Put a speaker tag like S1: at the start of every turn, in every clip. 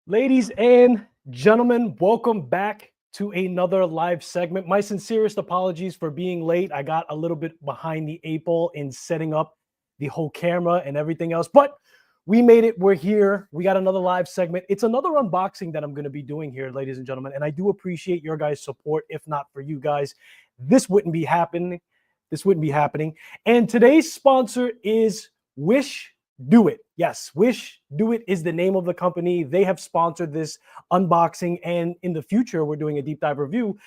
S1: Ladies and gentlemen, welcome back to another live segment. My sincerest apologies for being late. I got a little bit behind the eight ball in setting up the whole camera and everything else, but we made it. We're here. We got another live segment. It's another unboxing that I'm going to be doing here, ladies and gentlemen, and I do appreciate your guys' support. If not for you guys, this wouldn't be happening. This wouldn't be happening. And today's sponsor is WishDoit. Yes, WishDoit is the name of the company. They have sponsored this unboxing, and in the future, we're doing a deep dive review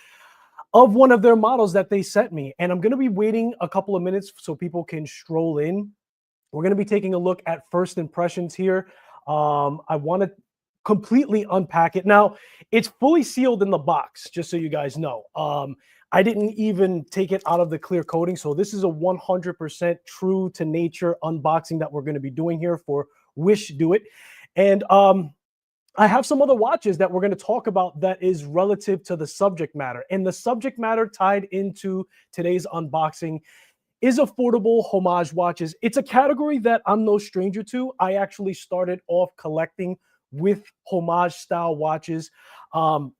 S1: of one of their models that they sent me. And I'm going to be waiting a couple of minutes so people can stroll in. We're going to be taking a look at first impressions here. I want to completely unpack it. Now, it's fully sealed in the box, just so you guys know. I didn't even take it out of the clear coating. So this is a 100% true to nature unboxing that we're going to be doing here for WishDoit. And I have some other watches that we're going to talk about that is relative to the subject matter. And the subject matter tied into today's unboxing is affordable homage watches. It's a category that I'm no stranger to. I actually started off collecting with homage style watches. A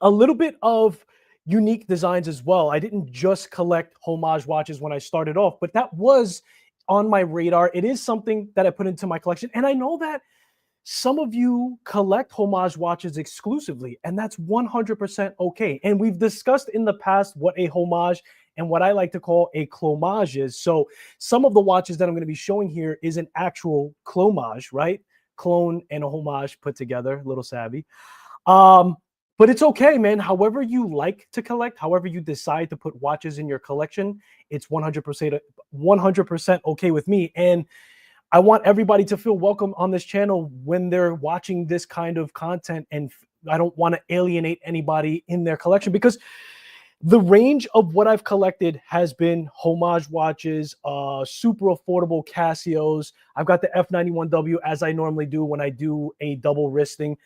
S1: little bit of unique designs as well. I didn't just collect homage watches when I started off, but that was on my radar. It is something that I put into my collection. And I know that some of you collect homage watches exclusively, and that's 100% okay. And we've discussed in the past what a homage and what I like to call a clomage is. So some of the watches that I'm going to be showing here is an actual clomage, right? Clone and a homage put together, a little savvy. But it's okay, man. However you like to collect, however you decide to put watches in your collection, it's 100% okay with me. And I want everybody to feel welcome on this channel when they're watching this kind of content. And I don't want to alienate anybody in their collection, because the range of what I've collected has been homage watches, super affordable Casios. I've got the F91W, as I normally do when I do a double wristing.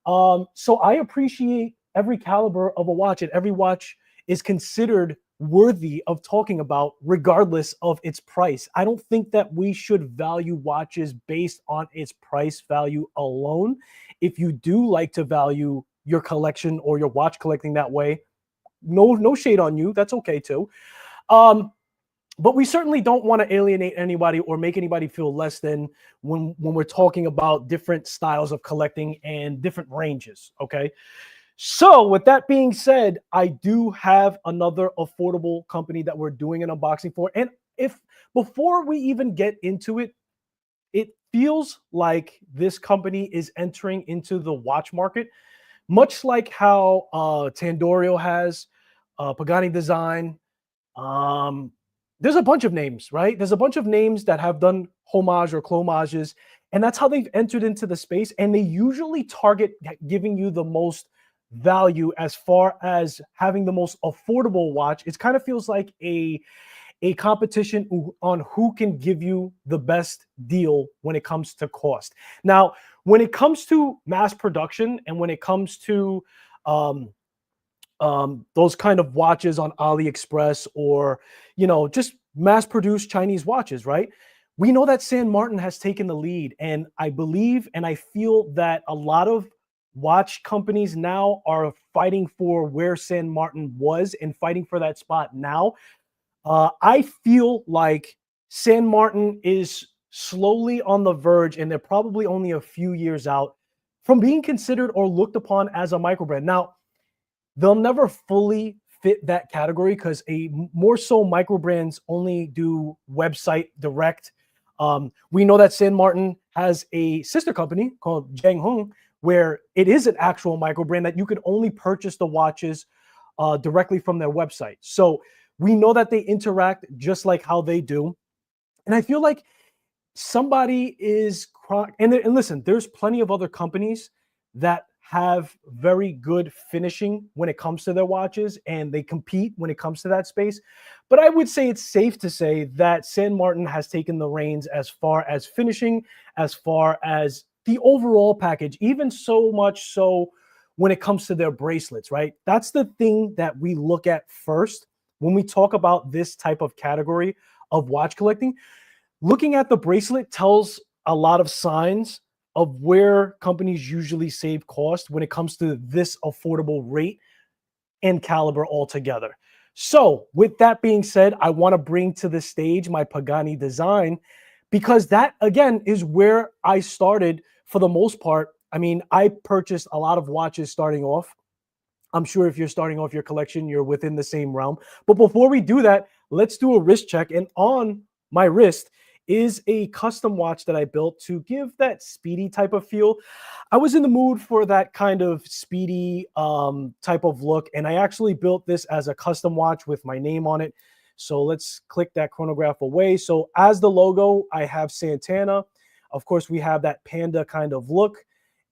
S1: So I appreciate every caliber of a watch, and every watch is considered worthy of talking about regardless of its price. I don't think that we should value watches based on its price value alone. If you do like to value your collection or your watch collecting that way, no shade on you. That's okay too. But we certainly don't want to alienate anybody or make anybody feel less than when we're talking about different styles of collecting and different ranges, okay? So with that being said, I do have another affordable company that we're doing an unboxing for. And if before we even get into it, it feels like this company is entering into the watch market, much like how Tandorio has, Pagani Design. There's a bunch of names, right? There's a bunch of names that have done homage or clomages, and that's how they've entered into the space. And they usually target giving you the most value as far as having the most affordable watch. It kind of feels like a competition on who can give you the best deal when it comes to cost. Now, when it comes to mass production and when it comes to those kind of watches on AliExpress or, just mass produced Chinese watches, right? We know that San Martin has taken the lead. And I believe and I feel that a lot of watch companies now are fighting for where San Martin was and fighting for that spot now. I feel like San Martin is slowly on the verge, and they're probably only a few years out from being considered or looked upon as a micro brand. Now, they'll never fully fit that category because more so micro brands only do website direct. We know that San Martin has a sister company called Jiangheng, where it is an actual micro brand that you could only purchase the watches directly from their website. So we know that they interact just like how they do. And I feel like somebody is, and listen, there's plenty of other companies that have very good finishing when it comes to their watches, and they compete when it comes to that space. But I would say it's safe to say that San Martin has taken the reins as far as finishing, as far as the overall package, even so much so when it comes to their bracelets, right? That's the thing that we look at first when we talk about this type of category of watch collecting. Looking at the bracelet tells a lot of signs of where companies usually save cost when it comes to this affordable rate and caliber altogether. So, with that being said, I want to bring to the stage my Pagani design because that, again, is where I started for the most part. I mean, I purchased a lot of watches starting off. I'm sure if you're starting off your collection, you're within the same realm. But before we do that, let's do a wrist check. And on my wrist is a custom watch that I built to give that speedy type of feel. I was in the mood for that kind of speedy type of look, and I actually built this as a custom watch with my name on it. So let's click that chronograph away. So as the logo, I have Santana. Of course, we have that panda kind of look,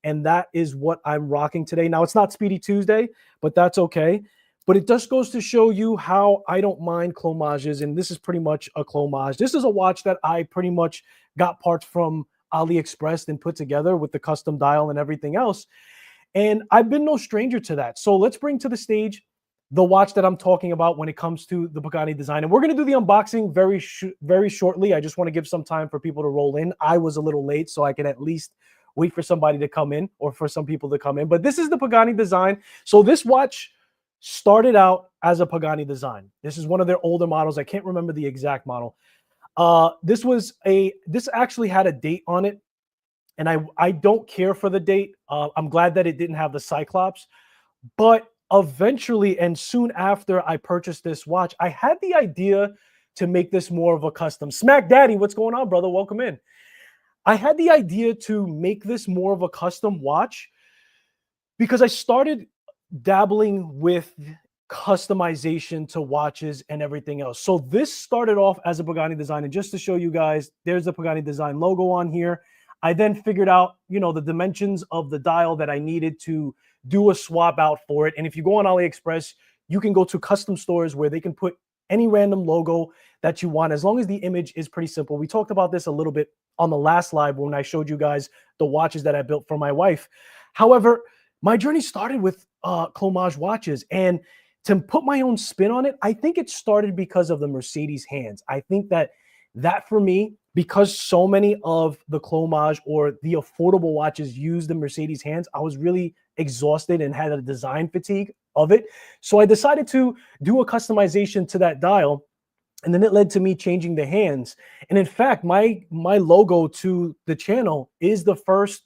S1: and that is what I'm rocking today. Now, it's not Speedy Tuesday, but that's okay. But it just goes to show you how I don't mind clomages, and this is pretty much a clomage. This is a watch that I pretty much got parts from AliExpress and put together with the custom dial and everything else. And I've been no stranger to that. So let's bring to the stage the watch that I'm talking about when it comes to the Pagani design. And we're going to do the unboxing very shortly. I just want to give some time for people to roll in. I was a little late, so I can at least wait for somebody to come in or for some people to come in. But this is the Pagani design. So this watch started out as a Pagani design. This is one of their older models. I can't remember the exact model. This actually had a date on it, and I don't care for the date. I'm glad that it didn't have the Cyclops, but eventually and soon after I purchased this watch, I had the idea to make this more of a custom. Smack Daddy, what's going on, brother? Welcome in. I had the idea to make this more of a custom watch because I started dabbling with customization to watches and everything else. So this started off as a Pagani design, and just to show you guys, there's the Pagani design logo on here. I then figured out, the dimensions of the dial that I needed to do a swap out for it. And if you go on AliExpress, you can go to custom stores where they can put any random logo that you want, as long as the image is pretty simple. We talked about this a little bit on the last live when I showed you guys the watches that I built for my wife. However, my journey started with clomage watches, and to put my own spin on it, I think it started because of the Mercedes hands. I think that for me, because so many of the clomage or the affordable watches use the Mercedes hands, I was really exhausted and had a design fatigue of it. So I decided to do a customization to that dial, and then it led to me changing the hands. And in fact, my logo to the channel is the first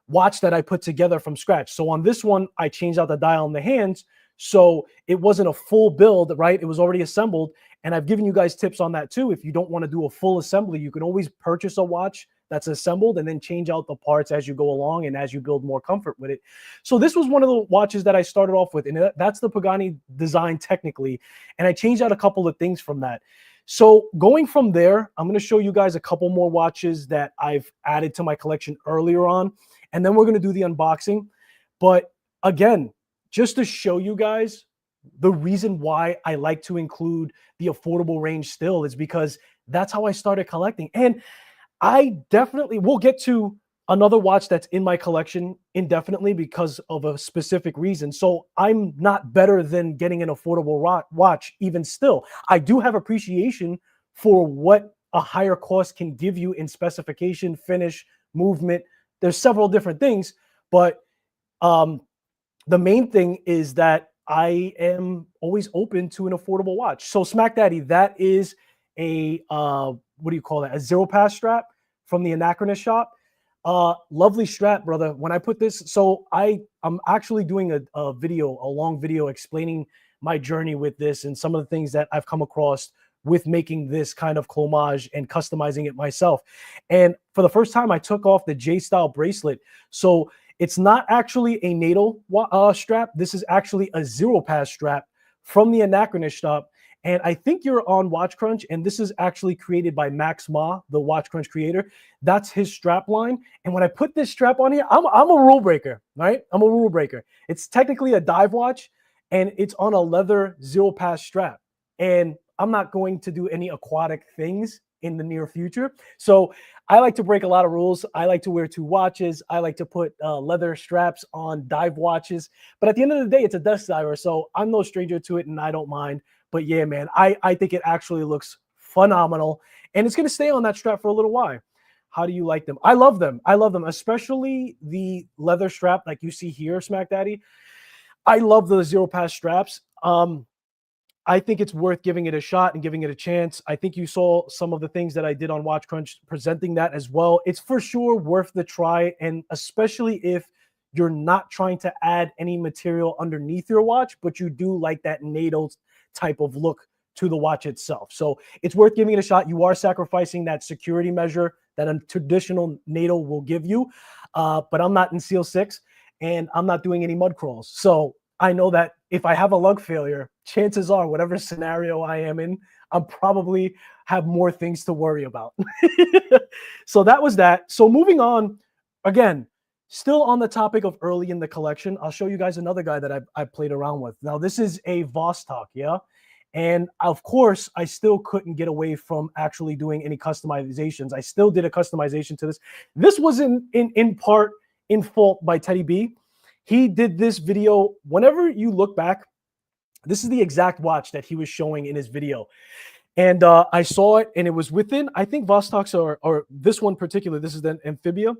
S1: watch that I put together from scratch. So on this one, I changed out the dial and the hands, so it wasn't a full build, right? It was already assembled. And I've given you guys tips on that too. If you don't want to do a full assembly, you can always purchase a watch that's assembled and then change out the parts as you go along and as you build more comfort with it. So this was one of the watches that I started off with, and that's the Pagani design technically. And I changed out a couple of things from that. So going from there, I'm going to show you guys a couple more watches that I've added to my collection earlier on, and then we're going to do the unboxing. But again, just to show you guys the reason why I like to include the affordable range still is because that's how I started collecting. And I definitely will get to another watch that's in my collection indefinitely because of a specific reason. So I'm not better than getting an affordable watch even still. I do have appreciation for what a higher cost can give you in specification, finish, movement. There's several different things, but the main thing is that I am always open to an affordable watch. So Smack Daddy, that is a what do you call that? A Zero Pass strap from the Anachronist shop. Lovely strap, brother. When I put this, so I'm actually doing a long video explaining my journey with this and some of the things that I've come across with making this kind of clomage and customizing it myself. And for the first time, I took off the J-style bracelet. So it's not actually a natal strap. This is actually a Zero Pass strap from the Anachronist shop. And I think you're on Watch Crunch, and this is actually created by Max Ma, the Watch Crunch creator. That's his strap line. And when I put this strap on here, I'm a rule breaker, right? I'm a rule breaker. It's technically a dive watch, and it's on a leather Zero Pass strap. And I'm not going to do any aquatic things in the near future. So I like to break a lot of rules. I like to wear two watches. I like to put leather straps on dive watches. But at the end of the day, it's a dust diver. So I'm no stranger to it, and I don't mind. But yeah, man, I think it actually looks phenomenal. And it's going to stay on that strap for a little while. How do you like them? I love them. I love them, especially the leather strap like you see here, Smack Daddy. I love the Zero Pass straps. I think it's worth giving it a shot and giving it a chance. I think you saw some of the things that I did on Watch Crunch presenting that as well. It's for sure worth the try, and especially if you're not trying to add any material underneath your watch, but you do like that NATO type of look to the watch itself. So it's worth giving it a shot. You are sacrificing that security measure that a traditional NATO will give you, but I'm not in SEAL 6 and I'm not doing any mud crawls. So I know that if I have a lug failure, chances are whatever scenario I am in, I'm probably have more things to worry about. So that was that. So moving on, again, still on the topic of early in the collection, I'll show you guys another guy that I played around with. Now this is a Vostok, yeah? And of course, I still couldn't get away from actually doing any customizations. I still did a customization to this. This was in part in fault by Teddy B. He did this video. Whenever you look back, this is the exact watch that he was showing in his video. And I saw it, and it was within, I think Vostoks or this one particular, this is the Amphibia.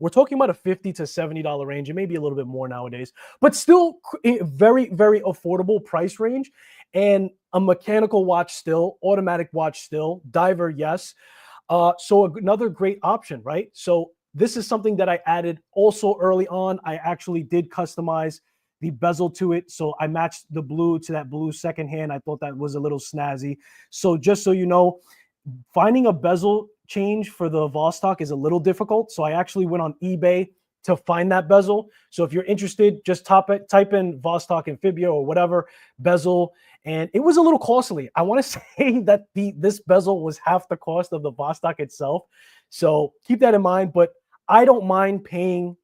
S1: We're talking about a $50 to $70 range. It may be a little bit more nowadays, but still a very, very affordable price range. And a mechanical watch still, automatic watch still, diver, yes. So another great option, right? So this is something that I added also early on. I actually did customize the bezel to it. So I matched the blue to that blue second hand. I thought that was a little snazzy. So just so you know, finding a bezel change for the Vostok is a little difficult. So I actually went on eBay to find that bezel. So if you're interested, just type in Vostok Amphibia or whatever bezel. And it was a little costly. I want to say that this bezel was half the cost of the Vostok itself. So keep that in mind. But I don't mind paying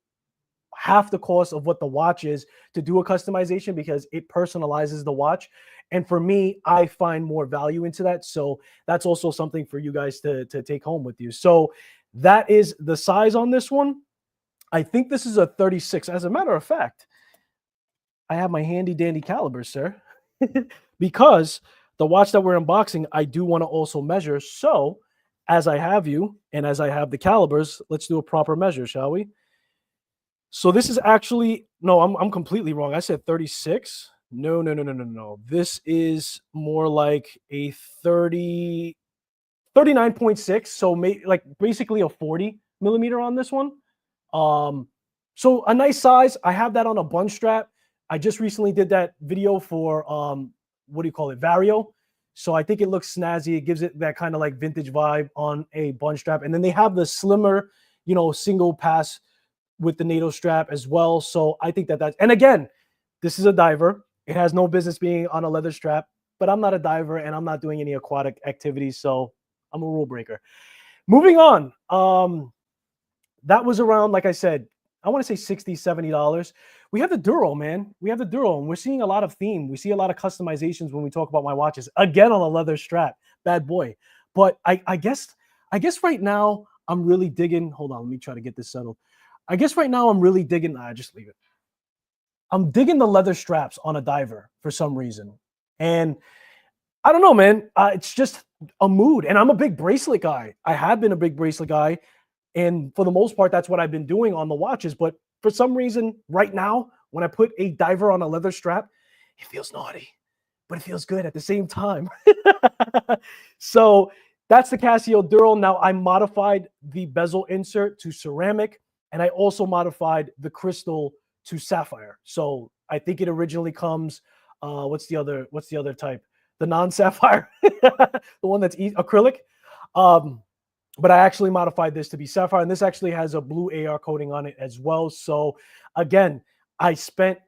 S1: half the cost of what the watch is to do a customization because it personalizes the watch. And for me, I find more value into that. So that's also something for you guys to take home with you. So that is the size on this one. I think this is a 36. As a matter of fact, I have my handy dandy caliber, sir, because the watch that we're unboxing, I do want to also measure. So as I have you and as I have the calibers, let's do a proper measure, shall we? So this is actually, no, I'm completely wrong. I said 36. No. This is more like a 39.6. So like basically a 40 millimeter on this one. So a nice size. I have that on a bunch strap. I just recently did that video for, what do you call it? Vario. So I think it looks snazzy. It gives it that kind of like vintage vibe on a bunch strap. And then they have the slimmer, single pass with the NATO strap as well. So I think that's, and again, this is a diver. It has no business being on a leather strap, but I'm not a diver and I'm not doing any aquatic activities. So I'm a rule breaker. Moving on. That was around, like I said, I want to say $60, $70. We have the Duro, man. We have the Duro, and we're seeing a lot of theme. We see a lot of customizations when we talk about my watches. Again, on a leather strap. Bad boy. But I guess right now I'm really digging. Hold on, let me try to get this settled. I guess right now I'm really digging. Just leave it. I'm digging the leather straps on a diver for some reason. And I don't know, man. It's just a mood. And I'm a big bracelet guy. I have been a big bracelet guy. And for the most part, that's what I've been doing on the watches. But for some reason, right now, when I put a diver on a leather strap, it feels naughty, but it feels good at the same time. So that's the Casio Duro. Now, I modified the bezel insert to ceramic, and I also modified the crystal to sapphire. So I think it originally comes, what's the other type? The non-sapphire, the one that's acrylic. But I actually modified this to be sapphire, and this actually has a blue AR coating on it as well. So again, I spent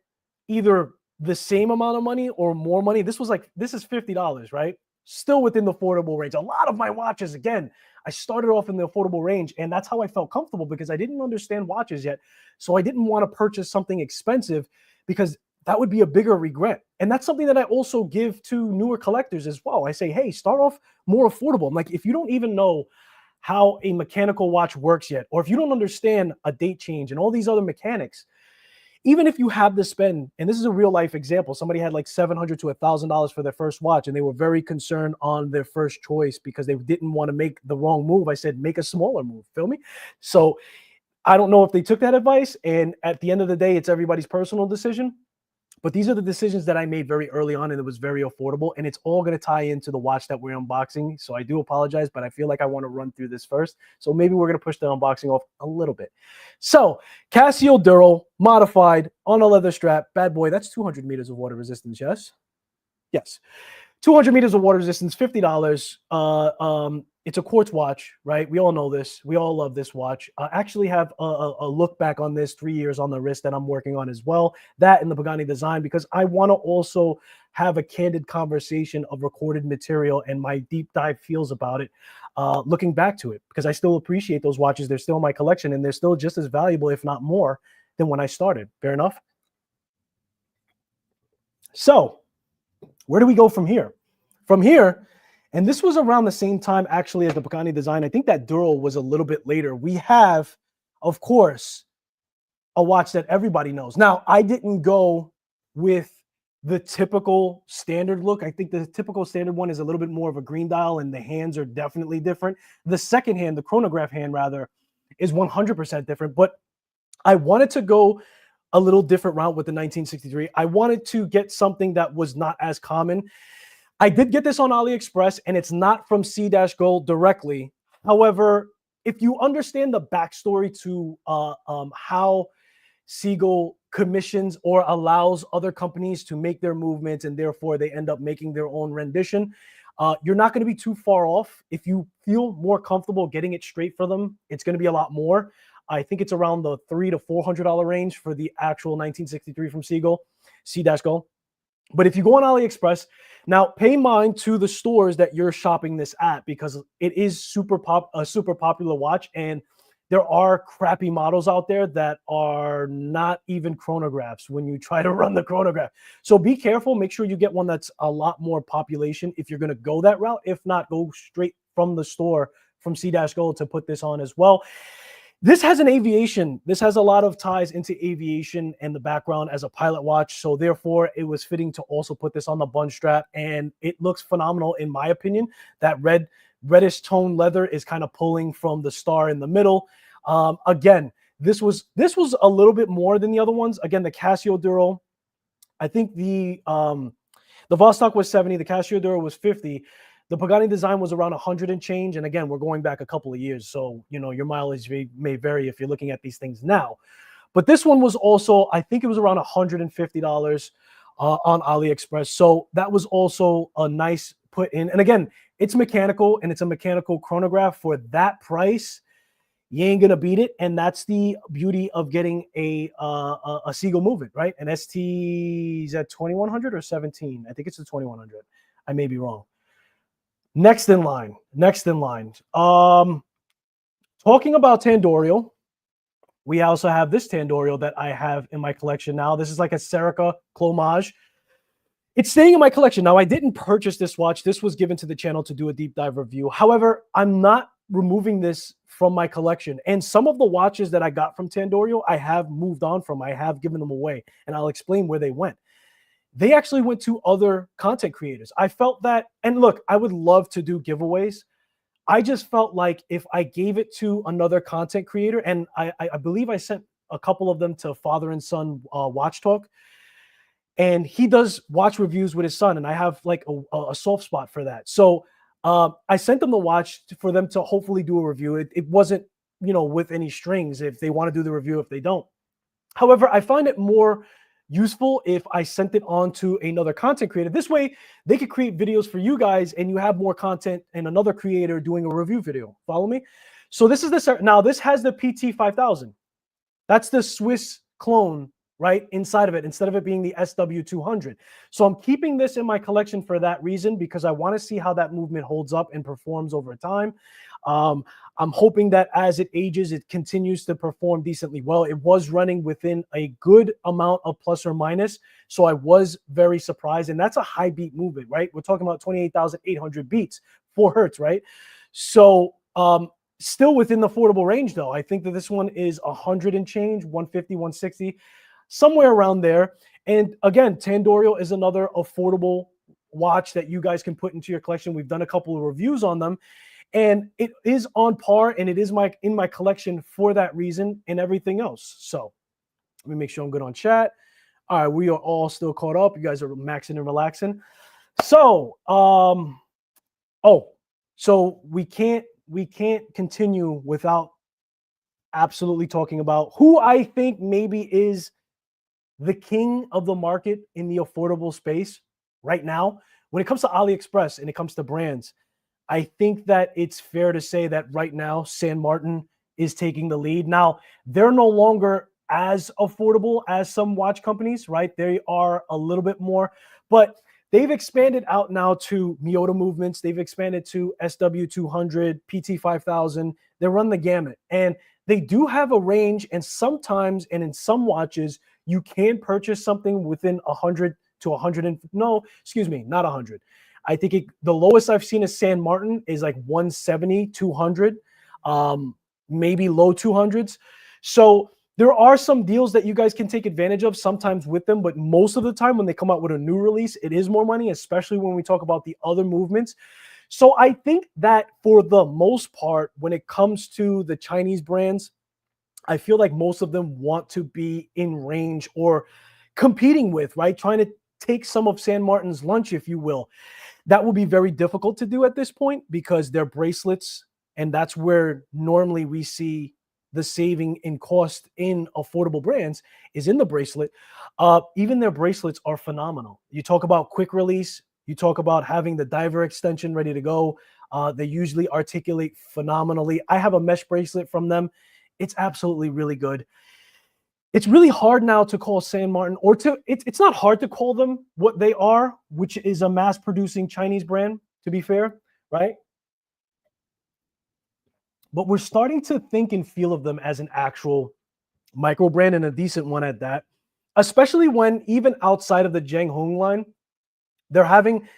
S1: either the same amount of money or more money. This is $50, right? Still within the affordable range. A lot of my watches, again, I started off in the affordable range, and that's how I felt comfortable because I didn't understand watches yet. So I didn't want to purchase something expensive because that would be a bigger regret. And that's something that I also give to newer collectors as well. I say, hey, start off more affordable. I'm like, if you don't even know how a mechanical watch works yet, or if you don't understand a date change and all these other mechanics, even if you have to spend, and this is a real life example, somebody had like $700 to $1,000 for their first watch, and they were very concerned on their first choice because they didn't want to make the wrong move. I said, make a smaller move. Feel me? So I don't know if they took that advice. And at the end of the day, it's everybody's personal decision. But these are the decisions that I made very early on, and it was very affordable. And it's all going to tie into the watch that we're unboxing. So I do apologize, but I feel like I want to run through this first. So maybe we're going to push the unboxing off a little bit. So Casio Duro modified on a leather strap. Bad boy. That's 200 meters of water resistance. Yes. Yes. 200 meters of water resistance, $50. It's a quartz watch, right? We all know this. We all love this watch. I actually have a look back on this 3 years on the wrist that I'm working on as well. That and the Pagani design, because I want to also have a candid conversation of recorded material and my deep dive feels about it, looking back to it, because I still appreciate those watches. They're still in my collection, and they're still just as valuable, if not more, than when I started. Fair enough? So where do we go from here? From here, and this was around the same time actually as the Pagani design. I think that Duro was a little bit later. We have, of course, a watch that everybody knows. Now, I didn't go with the typical standard look. I think the typical standard one is a little bit more of a green dial, and the hands are definitely different. The second hand, the chronograph hand rather, is 100% different. But I wanted to go a little different route with the 1963. I wanted to get something that was not as common. I did get this on AliExpress, and it's not from C-Gold directly. However, if you understand the backstory to how Seagull commissions or allows other companies to make their movements, and therefore they end up making their own rendition, you're not going to be too far off. If you feel more comfortable getting it straight for them, it's going to be a lot more. I think it's around the $300 to $400 range for the actual 1963 from C-Gold. But if you go on AliExpress, now pay mind to the stores that you're shopping this at, because it is a super popular watch, and there are crappy models out there that are not even chronographs when you try to run the chronograph. So be careful. Make sure you get one that's a lot more population if you're going to go that route. If not, go straight from the store from C-Gold to put this on as well. This has an aviation. This has a lot of ties into aviation and the background as a pilot watch. So therefore, it was fitting to also put this on the bun strap. And it looks phenomenal, in my opinion. That reddish tone leather is kind of pulling from the star in the middle. Again, this was a little bit more than the other ones. Again, the Casio Duro, I think the Vostok was 70. The Casio Duro was 50. The Pagani design was around 100 and change. And again, we're going back a couple of years. So, you know, your mileage may vary if you're looking at these things now. But this one was also, I think it was around $150 on AliExpress. So that was also a nice put in. And again, it's mechanical, and it's a mechanical chronograph. For that price, you ain't gonna beat it. And that's the beauty of getting a Seagull movement, right? An ST, is that 2100 or 17? I think it's the 2100. I may be wrong. Next in line. Talking about Tandorio, we also have this Tandorio that I have in my collection now. This is like a Serica Clomage. It's staying in my collection. Now, I didn't purchase this watch. This was given to the channel to do a deep dive review. However, I'm not removing this from my collection. And some of the watches that I got from Tandorio, I have moved on from. I have given them away, and I'll explain where they went. They actually went to other content creators. I felt that, and look, I would love to do giveaways. I just felt like if I gave it to another content creator, and I believe I sent a couple of them to Father and Son Watch Talk, and he does watch reviews with his son, and I have like a soft spot for that. So I sent them the watch for them to hopefully do a review. It wasn't, you know, with any strings if they want to do the review, if they don't. However, I find it more useful if I sent it on to another content creator. This way, they could create videos for you guys, and you have more content and another creator doing a review video. Follow me? So this is the, now this has the PT 5000. That's the Swiss clone right inside of it, instead of it being the SW200. So I'm keeping this in my collection for that reason, because I want to see how that movement holds up and performs over time. I'm hoping that as it ages, it continues to perform decently well. It was running within a good amount of plus or minus, so I was very surprised. And that's a high beat movement, right? We're talking about 28,800 beats, 4 hertz, right? So still within the affordable range, though. I think that this one is 100 and change, 150, 160. somewhere around there. And again, Tandorio is another affordable watch that you guys can put into your collection. We've done a couple of reviews on them, and it is on par, and it is in my collection for that reason and everything else. So let me make sure I'm good on chat. All right, we are all still caught up. You guys are maxing and relaxing. So, so we can't continue without absolutely talking about who I think maybe is the king of the market in the affordable space right now. When it comes to AliExpress and it comes to brands, I think that it's fair to say that right now, San Martin is taking the lead. Now, they're no longer as affordable as some watch companies, right? They are a little bit more, but they've expanded out now to Miyota movements. They've expanded to SW200, PT5000. They run the gamut. And they do have a range, and sometimes, and in some watches, you can purchase something within 100 to 100. No, excuse me, not 100. I think the lowest I've seen a San Martin is like 170, 200, maybe low 200s. So there are some deals that you guys can take advantage of sometimes with them, but most of the time when they come out with a new release, it is more money, especially when we talk about the other movements. So I think that for the most part, when it comes to the Chinese brands, I feel like most of them want to be in range or competing with, right? Trying to take some of San Martin's lunch, if you will. That will be very difficult to do at this point because they're bracelets, and that's where normally we see the saving in cost in affordable brands is in the bracelet. Even their bracelets are phenomenal. You talk about quick release, you talk about having the diver extension ready to go. They usually articulate phenomenally. I have a mesh bracelet from them. It's absolutely really good. It's really hard now to call San Martin, or it's not hard to call them what they are, which is a mass-producing Chinese brand, to be fair, right? But we're starting to think and feel of them as an actual micro brand, and a decent one at that, especially when even outside of the Zheng Hong line, they're having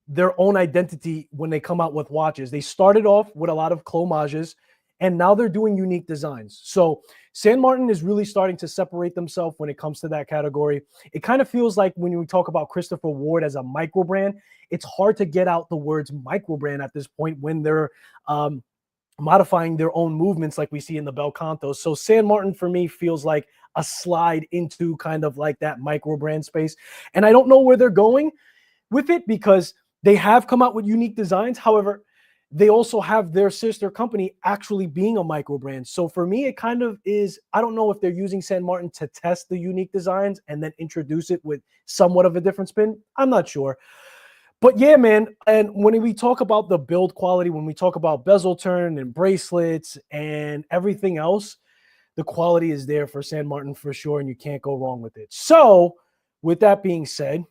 S1: their own identity when they come out with watches. They started off with a lot of clomages, and now they're doing unique designs. So San Martin is really starting to separate themselves when it comes to that category. It kind of feels like when we talk about Christopher Ward as a micro brand, it's hard to get out the words micro brand at this point when they're modifying their own movements like we see in the Belcanto. So San Martin for me feels like a slide into kind of like that micro brand space. And I don't know where they're going with it because they have come out with unique designs. However, they also have their sister company actually being a micro brand. So for me, it kind of is, I don't know if they're using San Martin to test the unique designs and then introduce it with somewhat of a different spin. I'm not sure. But yeah, man. And when we talk about the build quality, when we talk about bezel turn and bracelets and everything else, the quality is there for San Martin for sure, and you can't go wrong with it. So with that being said,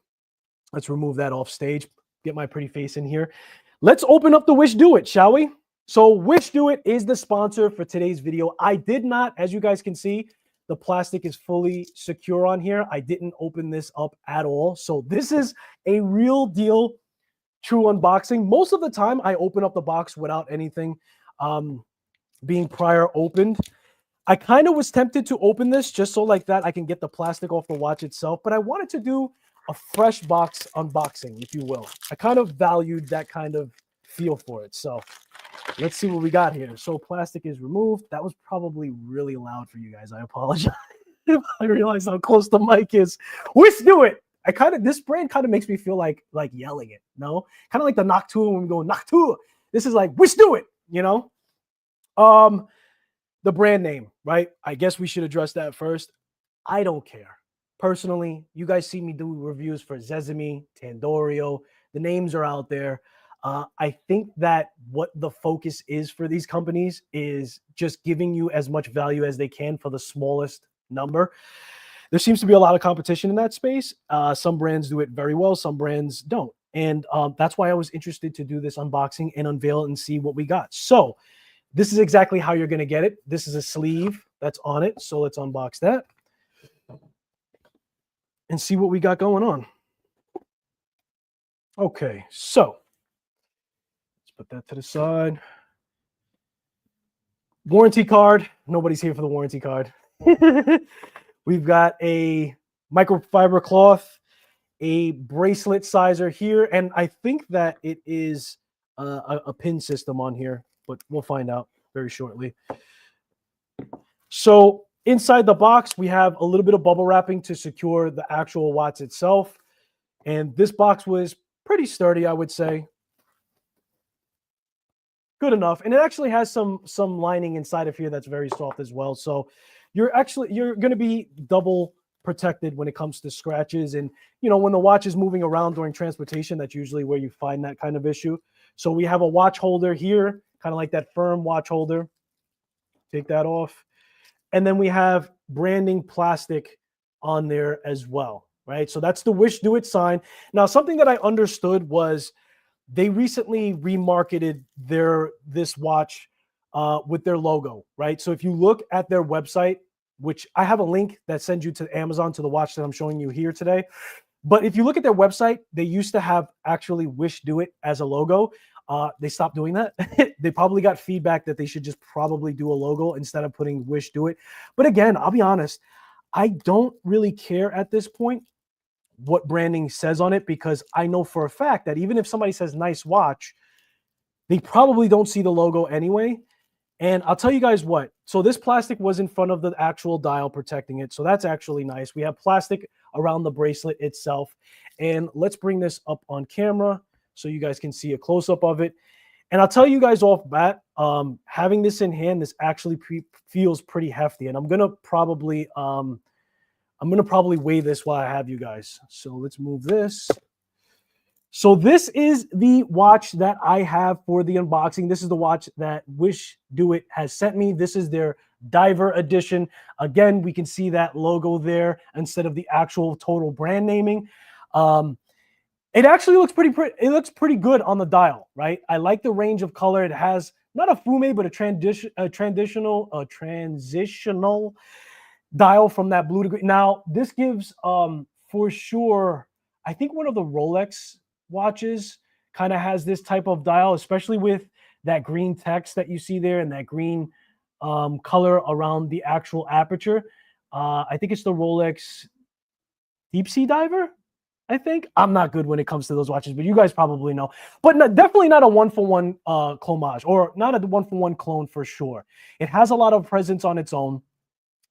S1: let's remove that off stage, get my pretty face in here. Let's open up the WishDoit, shall we? So WishDoit is the sponsor for today's video. I did not, as you guys can see, the plastic is fully secure on here. I didn't open this up at all. So this is a real deal, true unboxing. Most of the time I open up the box without anything being prior opened. I kind of was tempted to open this just so like that I can get the plastic off the watch itself, but I wanted to do a fresh box unboxing, if you will. I kind of valued that kind of feel for it. So let's see what we got here. So plastic is removed. That was probably really loud for you guys. I apologize. I realized how close the mic is. WishDoit. This brand kind of makes me feel like yelling it, no? Kind of like the Noctua when we go Noctua. This is like WishDoit, you know? The brand name, right? I guess we should address that first. I don't care. Personally, you guys see me do reviews for Zezimi, Tandorio. The names are out there. I think that what the focus is for these companies is just giving you as much value as they can for the smallest number. There seems to be a lot of competition in that space. Some brands do it very well. Some brands don't. And that's why I was interested to do this unboxing and unveil it and see what we got. So this is exactly how you're going to get it. This is a sleeve that's on it. So let's unbox that and see what we got going on. Okay, so let's put that to the side. Warranty card. Nobody's here for the warranty card. We've got a microfiber cloth, a bracelet sizer here, and I think that it is a pin system on here, but we'll find out very shortly. So inside the box, we have a little bit of bubble wrapping to secure the actual watch itself. And this box was pretty sturdy, I would say. Good enough. And it actually has some lining inside of here that's very soft as well. So you're going to be double protected when it comes to scratches. And when the watch is moving around during transportation, that's usually where you find that kind of issue. So we have a watch holder here, kind of like that firm watch holder. Take that off. And then we have branding plastic on there as well, right? So that's the WishDoit sign. Now, something that I understood was they recently remarketed this watch with their logo, right? So if you look at their website, which I have a link that sends you to Amazon to the watch that I'm showing you here today. But if you look at their website, they used to have actually WishDoit as a logo. They stopped doing that. They probably got feedback that they should just probably do a logo instead of putting WishDoit. But again, I'll be honest, I don't really care at this point what branding says on it, because I know for a fact that even if somebody says nice watch, they probably don't see the logo anyway. And I'll tell you guys what. So this plastic was in front of the actual dial protecting it. So that's actually nice. We have plastic around the bracelet itself. And let's bring this up on camera so you guys can see a close-up of it. And I'll tell you guys off bat, having this in hand, this actually feels pretty hefty. And I'm gonna probably weigh this while I have you guys. So let's move this. So this is the watch that I have for the unboxing. This is the watch that WishDoit has sent me. This is their Diver edition. Again, we can see that logo there instead of the actual total brand naming. It actually looks it looks pretty good on the dial, right? I like the range of color. It has not a fume, but a transitional dial from that blue to green. Now, this gives for sure, I think one of the Rolex watches kind of has this type of dial, especially with that green text that you see there and that green color around the actual aperture. I think it's the Rolex Deep Sea Diver. I think I'm not good when it comes to those watches, but you guys probably know. But definitely not a one-for-one clonage, or not a one-for-one clone for sure. It has a lot of presence on its own.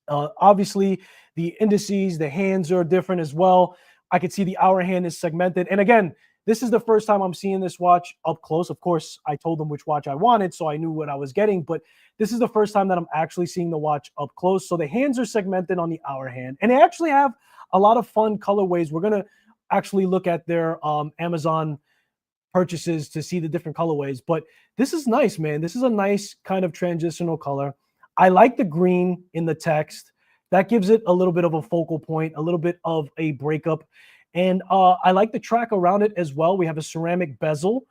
S1: Obviously, the indices, the hands are different as well. I could see the hour hand is segmented. And again, this is the first time I'm seeing this watch up close. Of course, I told them which watch I wanted, so I knew what I was getting. But this is the first time that I'm actually seeing the watch up close. So the hands are segmented on the hour hand. And they actually have a lot of fun colorways. We're going to actually look at their Amazon purchases to see the different colorways. But this is nice, man. This is a nice kind of transitional color. I like the green in the text. That gives it a little bit of a focal point, a little bit of a breakup. And I like the track around it as well. We have a ceramic bezel.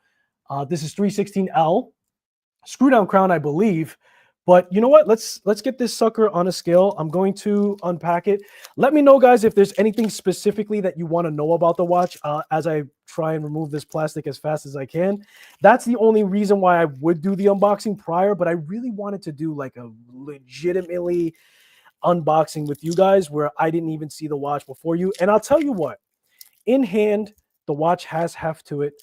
S1: This is 316L. Screw down crown, I believe. But you know what? Let's get this sucker on a scale. I'm going to unpack it. Let me know, guys, if there's anything specifically that you want to know about the watch as I try and remove this plastic as fast as I can. That's the only reason why I would do the unboxing prior, but I really wanted to do like a legitimately unboxing with you guys where I didn't even see the watch before you. And I'll tell you what, in hand, the watch has heft to it.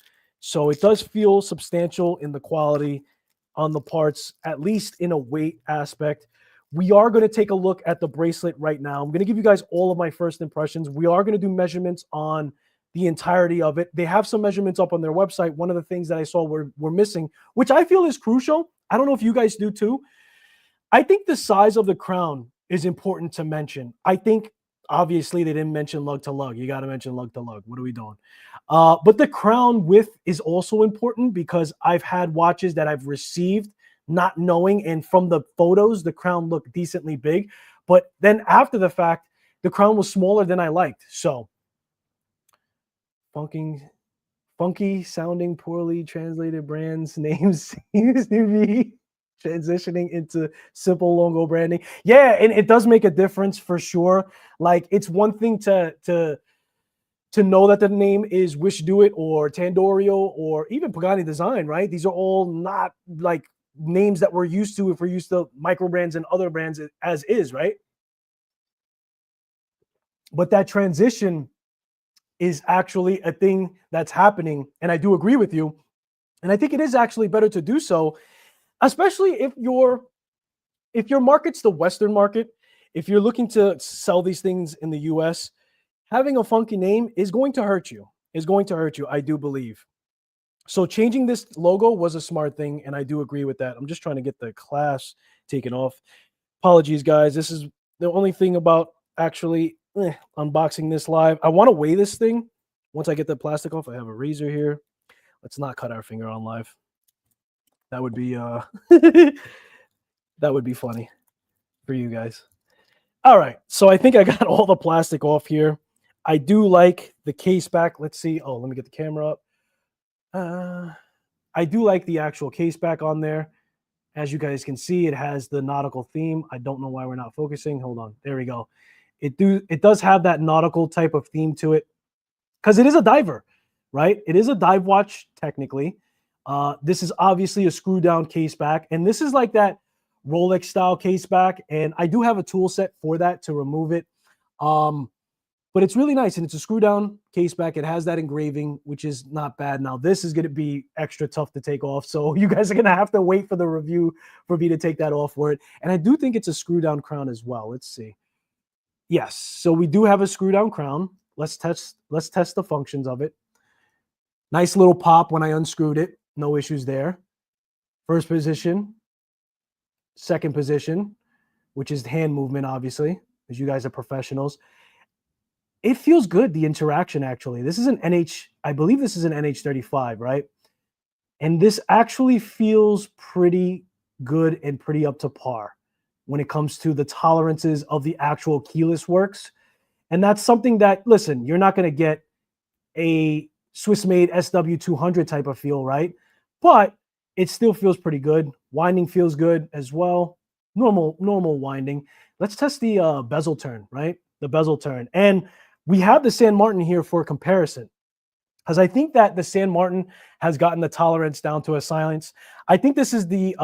S1: So it does feel substantial in the quality on the parts, at least in a weight aspect. We are going to take a look at the bracelet right now. I'm going to give you guys all of my first impressions. We are going to do measurements on the entirety of it. They have some measurements up on their website. One of the things that I saw were missing, which I feel is crucial. I don't know if you guys do too. I think the size of the crown is important to mention. I think obviously they didn't mention lug to lug. You got to mention lug to lug. What are we doing? But the crown width is also important because I've had watches that I've received not knowing, and from the photos, the crown looked decently big. But then after the fact, the crown was smaller than I liked. So funky sounding, poorly translated brands names seems to be transitioning into simple logo branding. Yeah, and it does make a difference for sure. Like, it's one thing to know that the name is WishDoit or Tandorio or even Pagani Design, right? These are all not like names that we're used to if we're used to micro brands and other brands as is, right? But that transition is actually a thing that's happening. And I do agree with you. And I think it is actually better to do so, especially if your market's the Western market, if you're looking to sell these things in the US, having a funky name is going to hurt you. Is going to hurt you, I do believe. So changing this logo was a smart thing, and I do agree with that. I'm just trying to get the class taken off. Apologies, guys. This is the only thing about actually unboxing this live. I want to weigh this thing. Once I get the plastic off, I have a razor here. Let's not cut our finger on live. That would be that would be funny for you guys. All right, so I think I got all the plastic off here. I do like the case back. Let's see. Oh, let me get the camera up. I do like the actual case back on there. As you guys can see, it has the nautical theme. I don't know why we're not focusing. Hold on. There we go. It does have that nautical type of theme to it because it is a diver, right? It is a dive watch technically. This is obviously a screw down case back, and this is like that Rolex style case back, and I do have a tool set for that to remove it. But it's really nice, and it's a screw down case back. It has that engraving, which is not bad. Now, this is going to be extra tough to take off, so you guys are going to have to wait for the review for me to take that off for it. And I do think it's a screw down crown as well. Let's see. Yes, so we do have a screw down crown. Let's test the functions of it. Nice little pop when I unscrewed it. No issues there. First position, second position, which is hand movement, obviously, as you guys are professionals. It feels good, the interaction, actually. This is an I believe this is an NH35, right? And this actually feels pretty good and pretty up to par when it comes to the tolerances of the actual keyless works. And that's something that, listen, you're not going to get a Swiss-made SW200 type of feel, right? But it still feels pretty good. Winding feels good as well. Normal winding. Let's test the bezel turn, right? The bezel turn. And we have the San Martin here for comparison, because I think that the San Martin has gotten the tolerance down to a science. I think this is the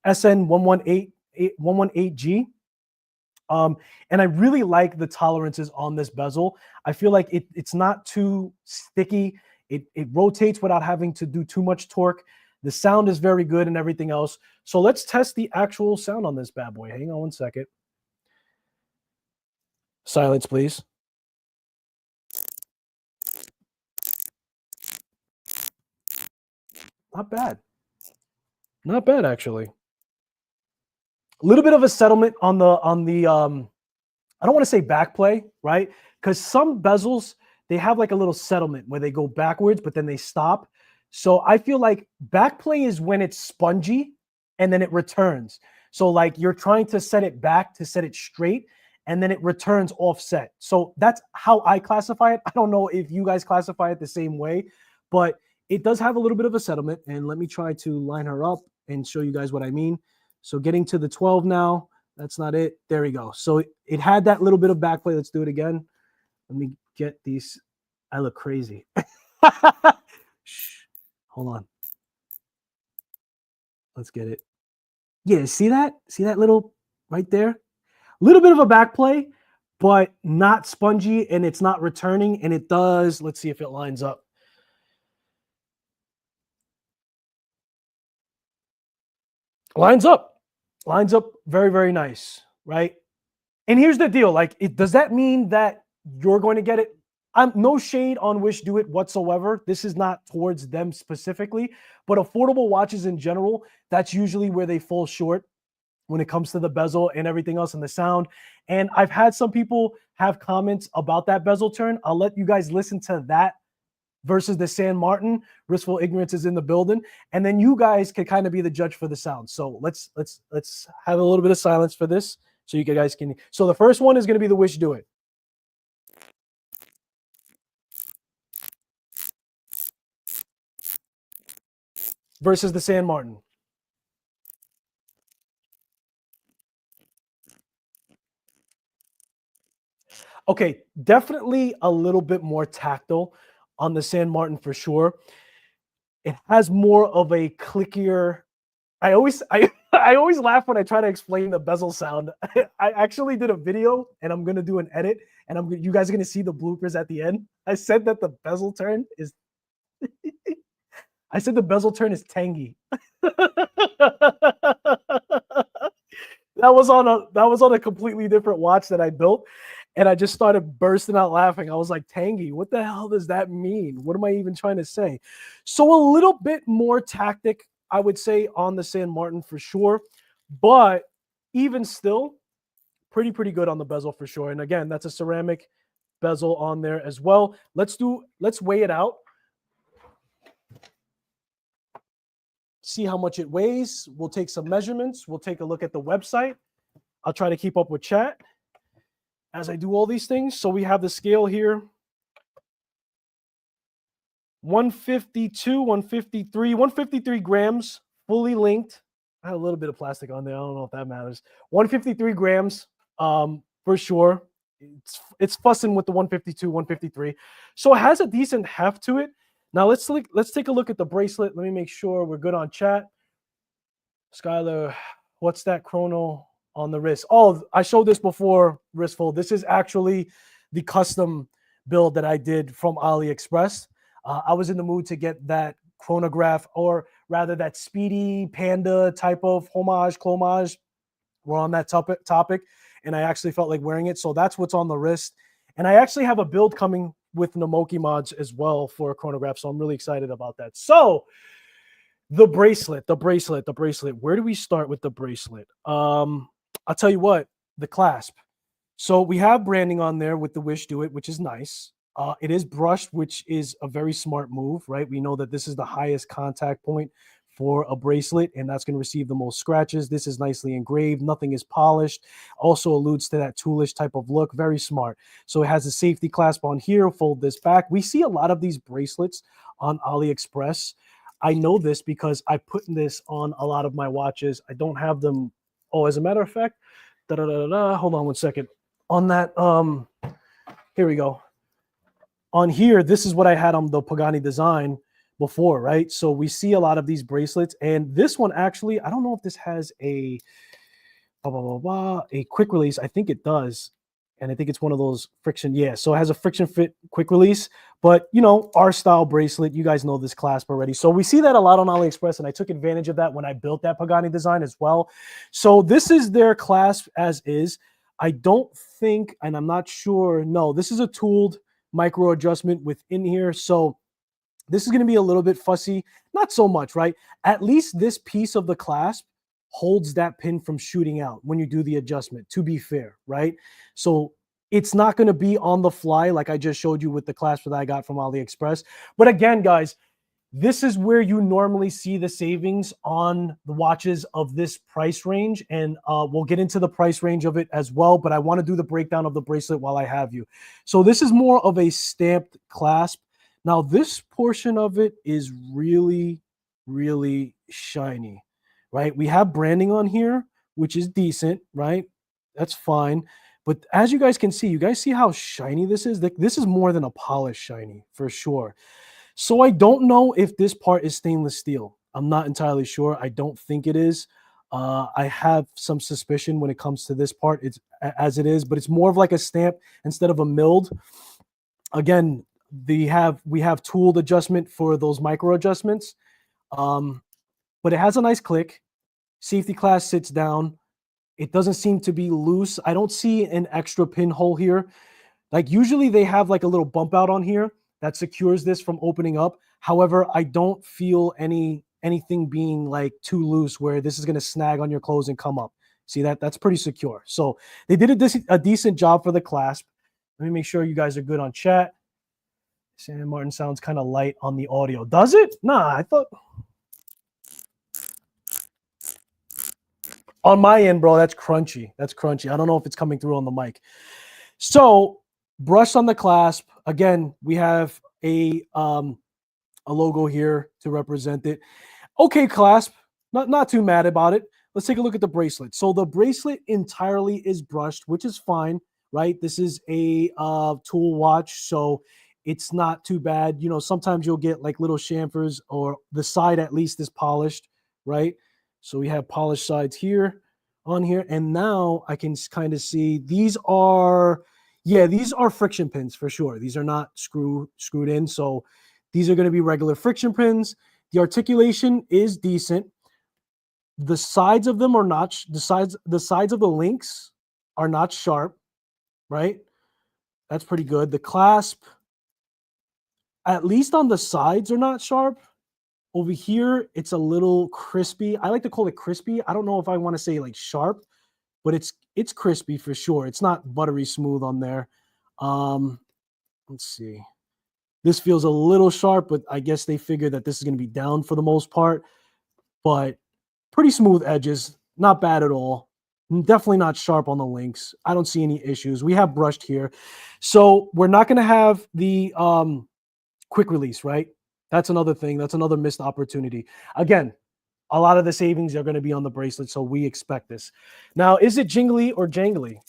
S1: SN118G. And I really like the tolerances on this bezel. I feel like it's not too sticky. It rotates without having to do too much torque. The sound is very good and everything else. So let's test the actual sound on this bad boy. Hang on one second. Silence, please. Not bad. Not bad, actually. A little bit of a settlement on the I don't want to say back play, right? Because some bezels, they have like a little settlement where they go backwards, but then they stop. So I feel like back play is when it's spongy and then it returns. So like you're trying to set it back to set it straight, and then it returns offset. So that's how I classify it. I don't know if you guys classify it the same way, but it does have a little bit of a settlement. And let me try to line her up and show you guys what I mean. So getting to the 12 now, that's not it. There we go. So it had that little bit of backplay. Let's do it again. Let me get these. I look crazy. Shh. Hold on. Let's get it. Yeah, see that? See that little right there? A little bit of a backplay, but not spongy, and it's not returning. And it does. Let's see if it lines up. Lines up. Lines up very, very nice, right? And here's the deal. Like, does that mean that you're going to get it? I'm no shade on WishDoit whatsoever. This is not towards them specifically, but affordable watches in general, that's usually where they fall short when it comes to the bezel and everything else and the sound. And I've had some people have comments about that bezel turn. I'll let you guys listen to that versus the San Martin. Blissful Ignorance is in the building, and then you guys can kind of be the judge for the sound. So let's have a little bit of silence for this, so you guys can. So the first one is going to be the WishDoit versus the San Martin. Okay, definitely a little bit more tactile on the San Martin for sure. It has more of a clickier. I I always laugh when I try to explain the bezel sound. I actually did a video, and I'm gonna do an edit, and you guys are gonna see the bloopers at the end. I said that the bezel turn is. I said the bezel turn is tangy. That was on a completely different watch that I built, and I just started bursting out laughing. I was like, tangy, what the hell does that mean? What am I even trying to say? So a little bit more tactic, I would say, on the San Martin for sure, but even still, pretty good on the bezel for sure. And again, that's a ceramic bezel on there as well. Let's weigh it out. See how much it weighs. We'll take some measurements. We'll take a look at the website. I'll try to keep up with chat as I do all these things. So we have the scale here. 152, 153, 153 grams, fully linked. I have a little bit of plastic on there. I don't know if that matters. 153 grams, for sure. It's fussing with the 152, 153. So it has a decent heft to it. Now let's take a look at the bracelet. Let me make sure we're good on chat. Skylar, what's that chrono on the wrist? Oh, I showed this before, wristfold. This is actually the custom build that I did from AliExpress. I was in the mood to get that chronograph, or rather that speedy panda type of homage, clomage. We're on that topic, and I actually felt like wearing it. So that's what's on the wrist. And I actually have a build coming with Namoki mods as well for a chronograph. So I'm really excited about that. So the bracelet. Where do we start with the bracelet? I'll tell you what, the clasp. So we have branding on there with the WishDoit, which is nice. It is brushed, which is a very smart move, right? We know that this is the highest contact point for a bracelet, and that's going to receive the most scratches. This is nicely engraved. Nothing is polished. Also alludes to that toolish type of look. Very smart. So it has a safety clasp on here. Fold this back. We see a lot of these bracelets on AliExpress. I know this because I put this on a lot of my watches. I don't have them. Oh, as a matter of fact, hold on one second. On that, here we go. On here, this is what I had on the Pagani design before, right? So we see a lot of these bracelets, and this one actually, I don't know if this has a quick release. I think it does, and I think it's one of those friction. Yeah, so it has a friction fit quick release, but you know, our style bracelet. You guys know this clasp already, so we see that a lot on AliExpress, and I took advantage of that when I built that Pagani design as well. So this is their clasp as is. I don't think, and I'm not sure. No, this is a tooled micro adjustment within here, so this is going to be a little bit fussy. Not so much, right? At least this piece of the clasp holds that pin from shooting out when you do the adjustment, to be fair, right? So it's not going to be on the fly like I just showed you with the clasp that I got from AliExpress. But again, guys, this is where you normally see the savings on the watches of this price range. And we'll get into the price range of it as well. But I want to do the breakdown of the bracelet while I have you. So this is more of a stamped clasp. Now, this portion of it is really, really shiny, right? We have branding on here, which is decent, right? That's fine. But as you guys can see, you guys see how shiny this is? This is more than a polished shiny, for sure. So I don't know if this part is stainless steel. I'm not entirely sure. I don't think it is. I have some suspicion when it comes to this part. It's as it is, but it's more of like a stamp instead of a milled. Again, we have tooled adjustment for those micro adjustments, but it has a nice click. Safety class sits down. It doesn't seem to be loose. I don't see an extra pinhole here. Like usually they have like a little bump out on here that secures this from opening up. However, I don't feel anything being like too loose where this is going to snag on your clothes and come up. See that? That's pretty secure. So they did a decent job for the clasp. Let me make sure you guys are good on chat. San Martin sounds kind of light on the audio. Does it? Nah, I thought. On my end, bro, that's crunchy. That's crunchy. I don't know if it's coming through on the mic. So, brush on the clasp. Again, we have a logo here to represent it. Okay, clasp. Not too mad about it. Let's take a look at the bracelet. So the bracelet entirely is brushed, which is fine, right? This is a tool watch, so it's not too bad. You know, sometimes you'll get like little chamfers, or the side at least is polished, right? So we have polished sides here on here. And now I can kind of see these are, yeah, these are friction pins for sure. These are not screwed in. So these are going to be regular friction pins. The articulation is decent. The sides of them are not, the sides of the links are not sharp, right? That's pretty good. The clasp, at least on the sides, are not sharp. Over here, it's a little crispy. I like to call it crispy. I don't know if I want to say like sharp, but it's crispy for sure. It's not buttery smooth on there. Let's see. This feels a little sharp, but I guess they figured that this is going to be down for the most part. But pretty smooth edges, not bad at all. Definitely not sharp on the links. I don't see any issues. We have brushed here. So we're not going to have the quick release, right? That's another thing. That's another missed opportunity. Again, a lot of the savings are going to be on the bracelet, so we expect this. Now, is it jingly or jangly?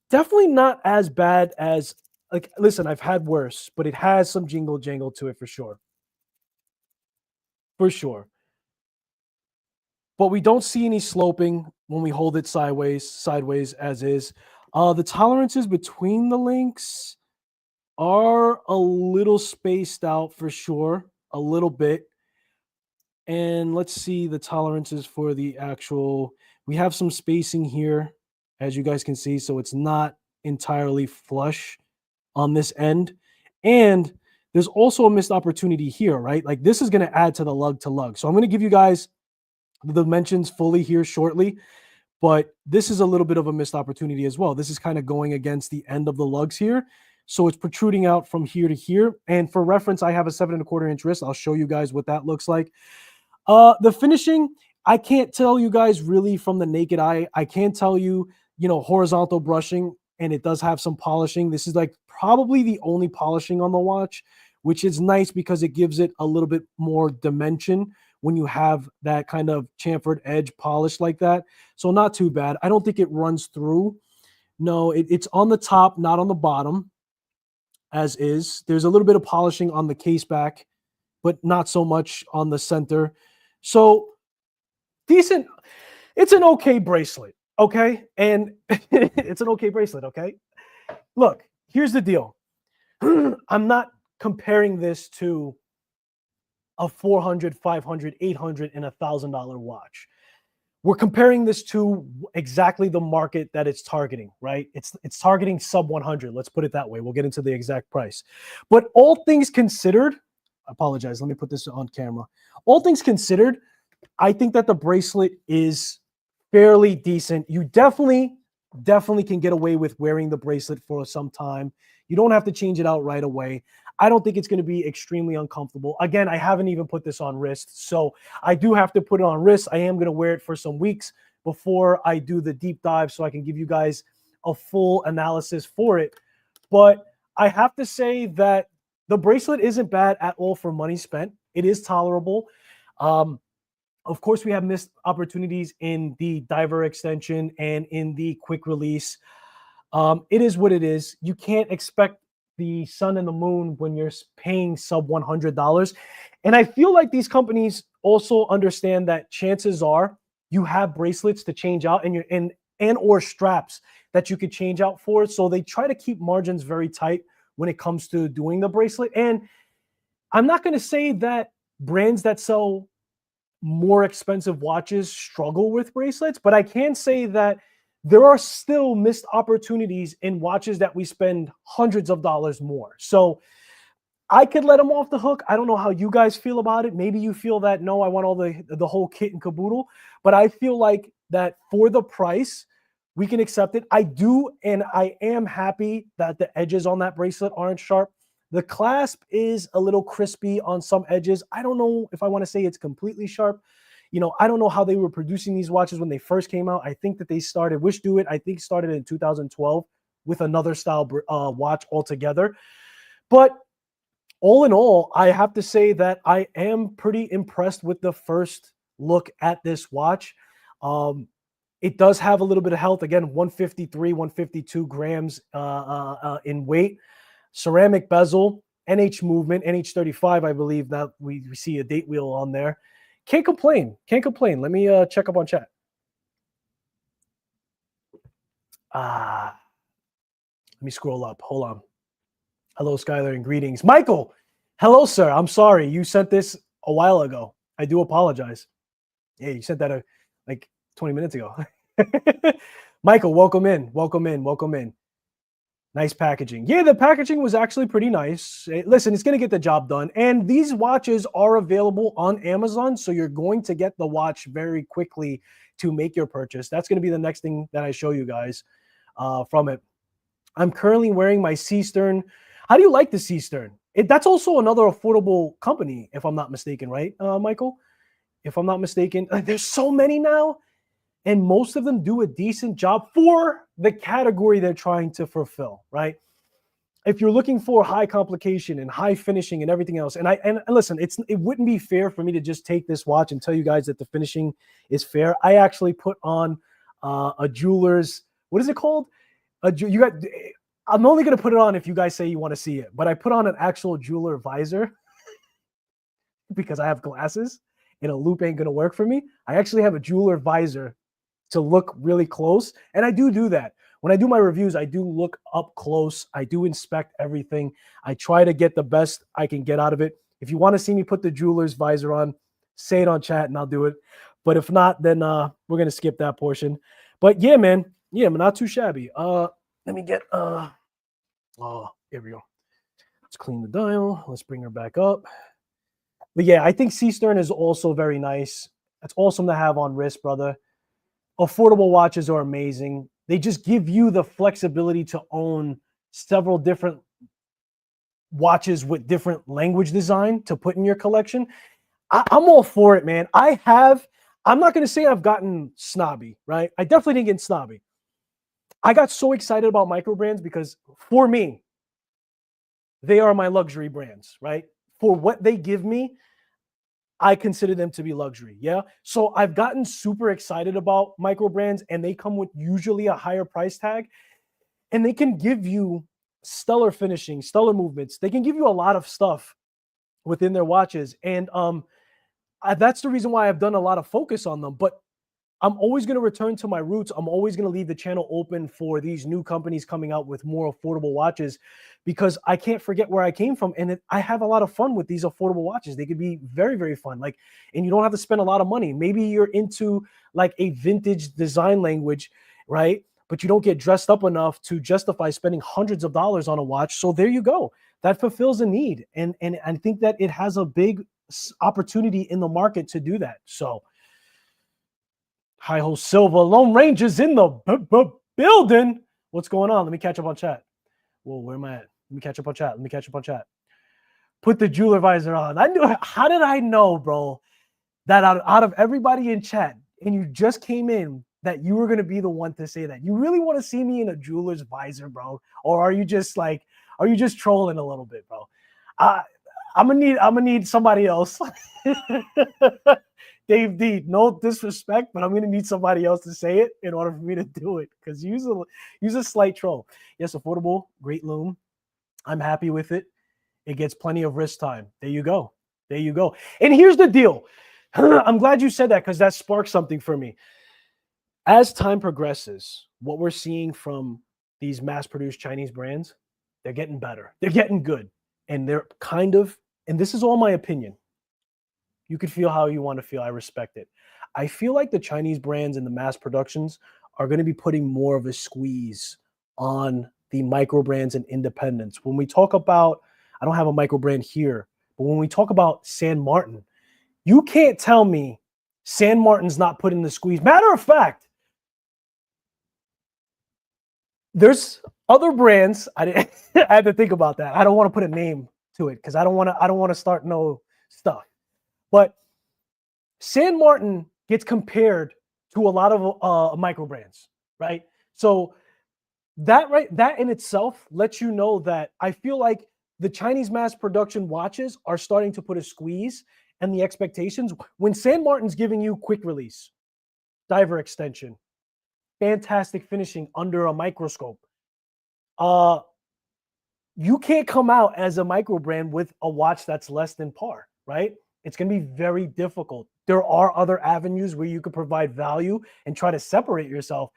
S1: Definitely not as bad as, like, listen, I've had worse, but it has some jingle jangle to it for sure. For sure. But we don't see any sloping when we hold it sideways as is. The tolerances between the links are a little spaced out for sure, a little bit. And let's see the tolerances for the actual, we have some spacing here, as you guys can see, so it's not entirely flush on this end. And there's also a missed opportunity here, right? Like this is going to add to the lug to lug. So I'm going to give you guys the dimensions fully here shortly, but this is a little bit of a missed opportunity as well. This is kind of going against the end of the lugs here. So it's protruding out from here to here. And for reference, I have a 7¼ inch wrist. I'll show you guys what that looks like. The finishing, I can't tell you guys really from the naked eye. I can tell you, horizontal brushing, and it does have some polishing. This is like probably the only polishing on the watch, which is nice because it gives it a little bit more dimension when you have that kind of chamfered edge polish like that. So not too bad. I don't think it runs through. No, it's on the top, not on the bottom, as is. There's a little bit of polishing on the case back, but not so much on the center. So decent. It's an okay bracelet, okay? And it's an okay bracelet, okay? Look, here's the deal. I'm not comparing this to a $400, $500, $800, and $1,000 watch. We're comparing this to exactly the market that it's targeting, right? It's targeting sub 100. Let's put it that way. We'll get into the exact price. But all things considered, I apologize. Let me put this on camera. All things considered, I think that the bracelet is fairly decent. You definitely can get away with wearing the bracelet for some time. You don't have to change it out right away. I don't think it's going to be extremely uncomfortable. Again, I haven't even put this on wrist, so I do have to put it on wrist. I am going to wear it for some weeks before I do the deep dive so I can give you guys a full analysis for it. But I have to say that the bracelet isn't bad at all for money spent. It is tolerable. Of course, we have missed opportunities in the diver extension and in the quick release. It is what it is. You can't expect the sun and the moon when you're paying sub $100. And I feel like these companies also understand that chances are you have bracelets to change out and or straps that you could change out for. So they try to keep margins very tight when it comes to doing the bracelet. And I'm not going to say that brands that sell more expensive watches struggle with bracelets, but I can say that there are still missed opportunities in watches that we spend hundreds of dollars more. So I could let them off the hook. I don't know how you guys feel about it. Maybe you feel that, no, I want all the whole kit and caboodle, but I feel like that for the price, we can accept it. I do, and I am happy that the edges on that bracelet aren't sharp. The clasp is a little crispy on some edges. I don't know if I want to say it's completely sharp. I don't know how they were producing these watches when they first came out. I think that they started, WishDoit, I think started in 2012 with another style watch altogether. But all in all, I have to say that I am pretty impressed with the first look at this watch. It does have a little bit of health. Again, 153, 152 grams in weight. Ceramic bezel. NH movement, NH35, I believe that we see a date wheel on there. Can't complain. Can't complain. Let me check up on chat. Let me scroll up. Hold on. Hello, Skylar, and greetings. Michael, hello, sir. I'm sorry. You sent this a while ago. I do apologize. Yeah, you sent that like 20 minutes ago. Michael, welcome in. Welcome in. Welcome in. Nice packaging. Yeah, the packaging was actually pretty nice. Listen, it's going to get the job done. And these watches are available on Amazon. So you're going to get the watch very quickly to make your purchase. That's going to be the next thing that I show you guys from it. I'm currently wearing my Seastern. How do you like the Seastern? That's also another affordable company, if I'm not mistaken, right, Michael? If I'm not mistaken. There's so many now. And most of them do a decent job for the category they're trying to fulfill, right? If you're looking for high complication and high finishing and everything else, and listen, it wouldn't be fair for me to just take this watch and tell you guys that the finishing is fair. I actually put on a jeweler's, what is it called? I'm only going to put it on if you guys say you want to see it, but I put on an actual jeweler visor because I have glasses and a loop ain't going to work for me. I actually have a jeweler visor to look really close. And I do that. When I do my reviews, I do look up close. I do inspect everything. I try to get the best I can get out of it. If you want to see me put the jeweler's visor on, say it on chat and I'll do it. But if not, then we're going to skip that portion. But yeah, man. Yeah, I'm not too shabby. Let me get, here we go. Let's clean the dial. Let's bring her back up. But yeah, I think Seastern is also very nice. It's awesome to have on wrist, brother. Affordable watches are amazing. They just give you the flexibility to own several different watches with different language design to put in your collection. I'm all for it, man. I'm not going to say I've gotten snobby, right? I definitely didn't get snobby. I got so excited about micro brands because for me, they are my luxury brands, right? For what they give me, I consider them to be luxury. Yeah. So I've gotten super excited about micro brands and they come with usually a higher price tag and they can give you stellar finishing, stellar movements. They can give you a lot of stuff within their watches. And that's the reason why I've done a lot of focus on them. But I'm always going to return to my roots. I'm always going to leave the channel open for these new companies coming out with more affordable watches because I can't forget where I came from. And I have a lot of fun with these affordable watches. They could be very, very fun. And you don't have to spend a lot of money. Maybe you're into like a vintage design language, right? But you don't get dressed up enough to justify spending hundreds of dollars on a watch. So there you go. That fulfills a need. And I think that it has a big opportunity in the market to do that. So Hi-Ho Silva, Lone Ranger's in the building. What's going on? Let me catch up on chat. Whoa, where am I at? Let me catch up on chat. Put the jeweler visor on. How did I know, bro, that out of everybody in chat, and you just came in, that you were going to be the one to say that? You really want to see me in a jeweler's visor, bro? Or are you just trolling a little bit, bro? I'm gonna need somebody else. Dave D, no disrespect, but I'm gonna need somebody else to say it in order for me to do it because use a slight troll. Yes, affordable, great loom. I'm happy with it. It gets plenty of wrist time. There you go. And here's the deal. I'm glad you said that because that sparked something for me. As time progresses, what we're seeing from these mass-produced Chinese brands, they're getting better. They're getting good. And they're and this is all my opinion. You could feel how you want to feel. I respect it. I feel like the Chinese brands and the mass productions are going to be putting more of a squeeze on the micro brands and independents. When we talk about, I don't have a micro brand here, but when we talk about San Martin, you can't tell me San Martin's not putting the squeeze. Matter of fact, there's other brands. I had to think about that. I don't want to put a name to it because I don't want to start no stuff. But San Martin gets compared to a lot of micro brands, right? So that in itself lets you know that I feel like the Chinese mass production watches are starting to put a squeeze and the expectations. When San Martin's giving you quick release, diver extension, fantastic finishing under a microscope, you can't come out as a micro brand with a watch that's less than par, right? It's going to be very difficult. There are other avenues where you could provide value and try to separate yourself.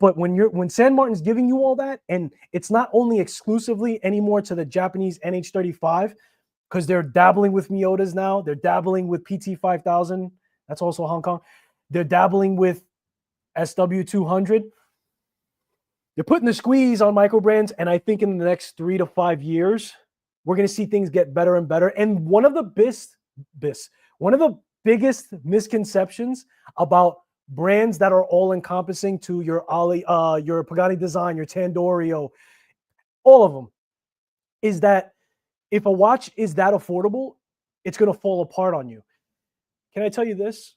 S1: But when San Martin's giving you all that, and it's not only exclusively anymore to the Japanese NH35, because they're dabbling with Miyotas now, they're dabbling with PT5000. That's also Hong Kong. They're dabbling with SW200. They're putting the squeeze on micro brands, and I think in the next 3 to 5 years, we're going to see things get better and better. And one of the biggest misconceptions about brands that are all encompassing to your your Pagani Design, your Tandorio, all of them, is that if a watch is that affordable, it's going to fall apart on you. Can I tell you this?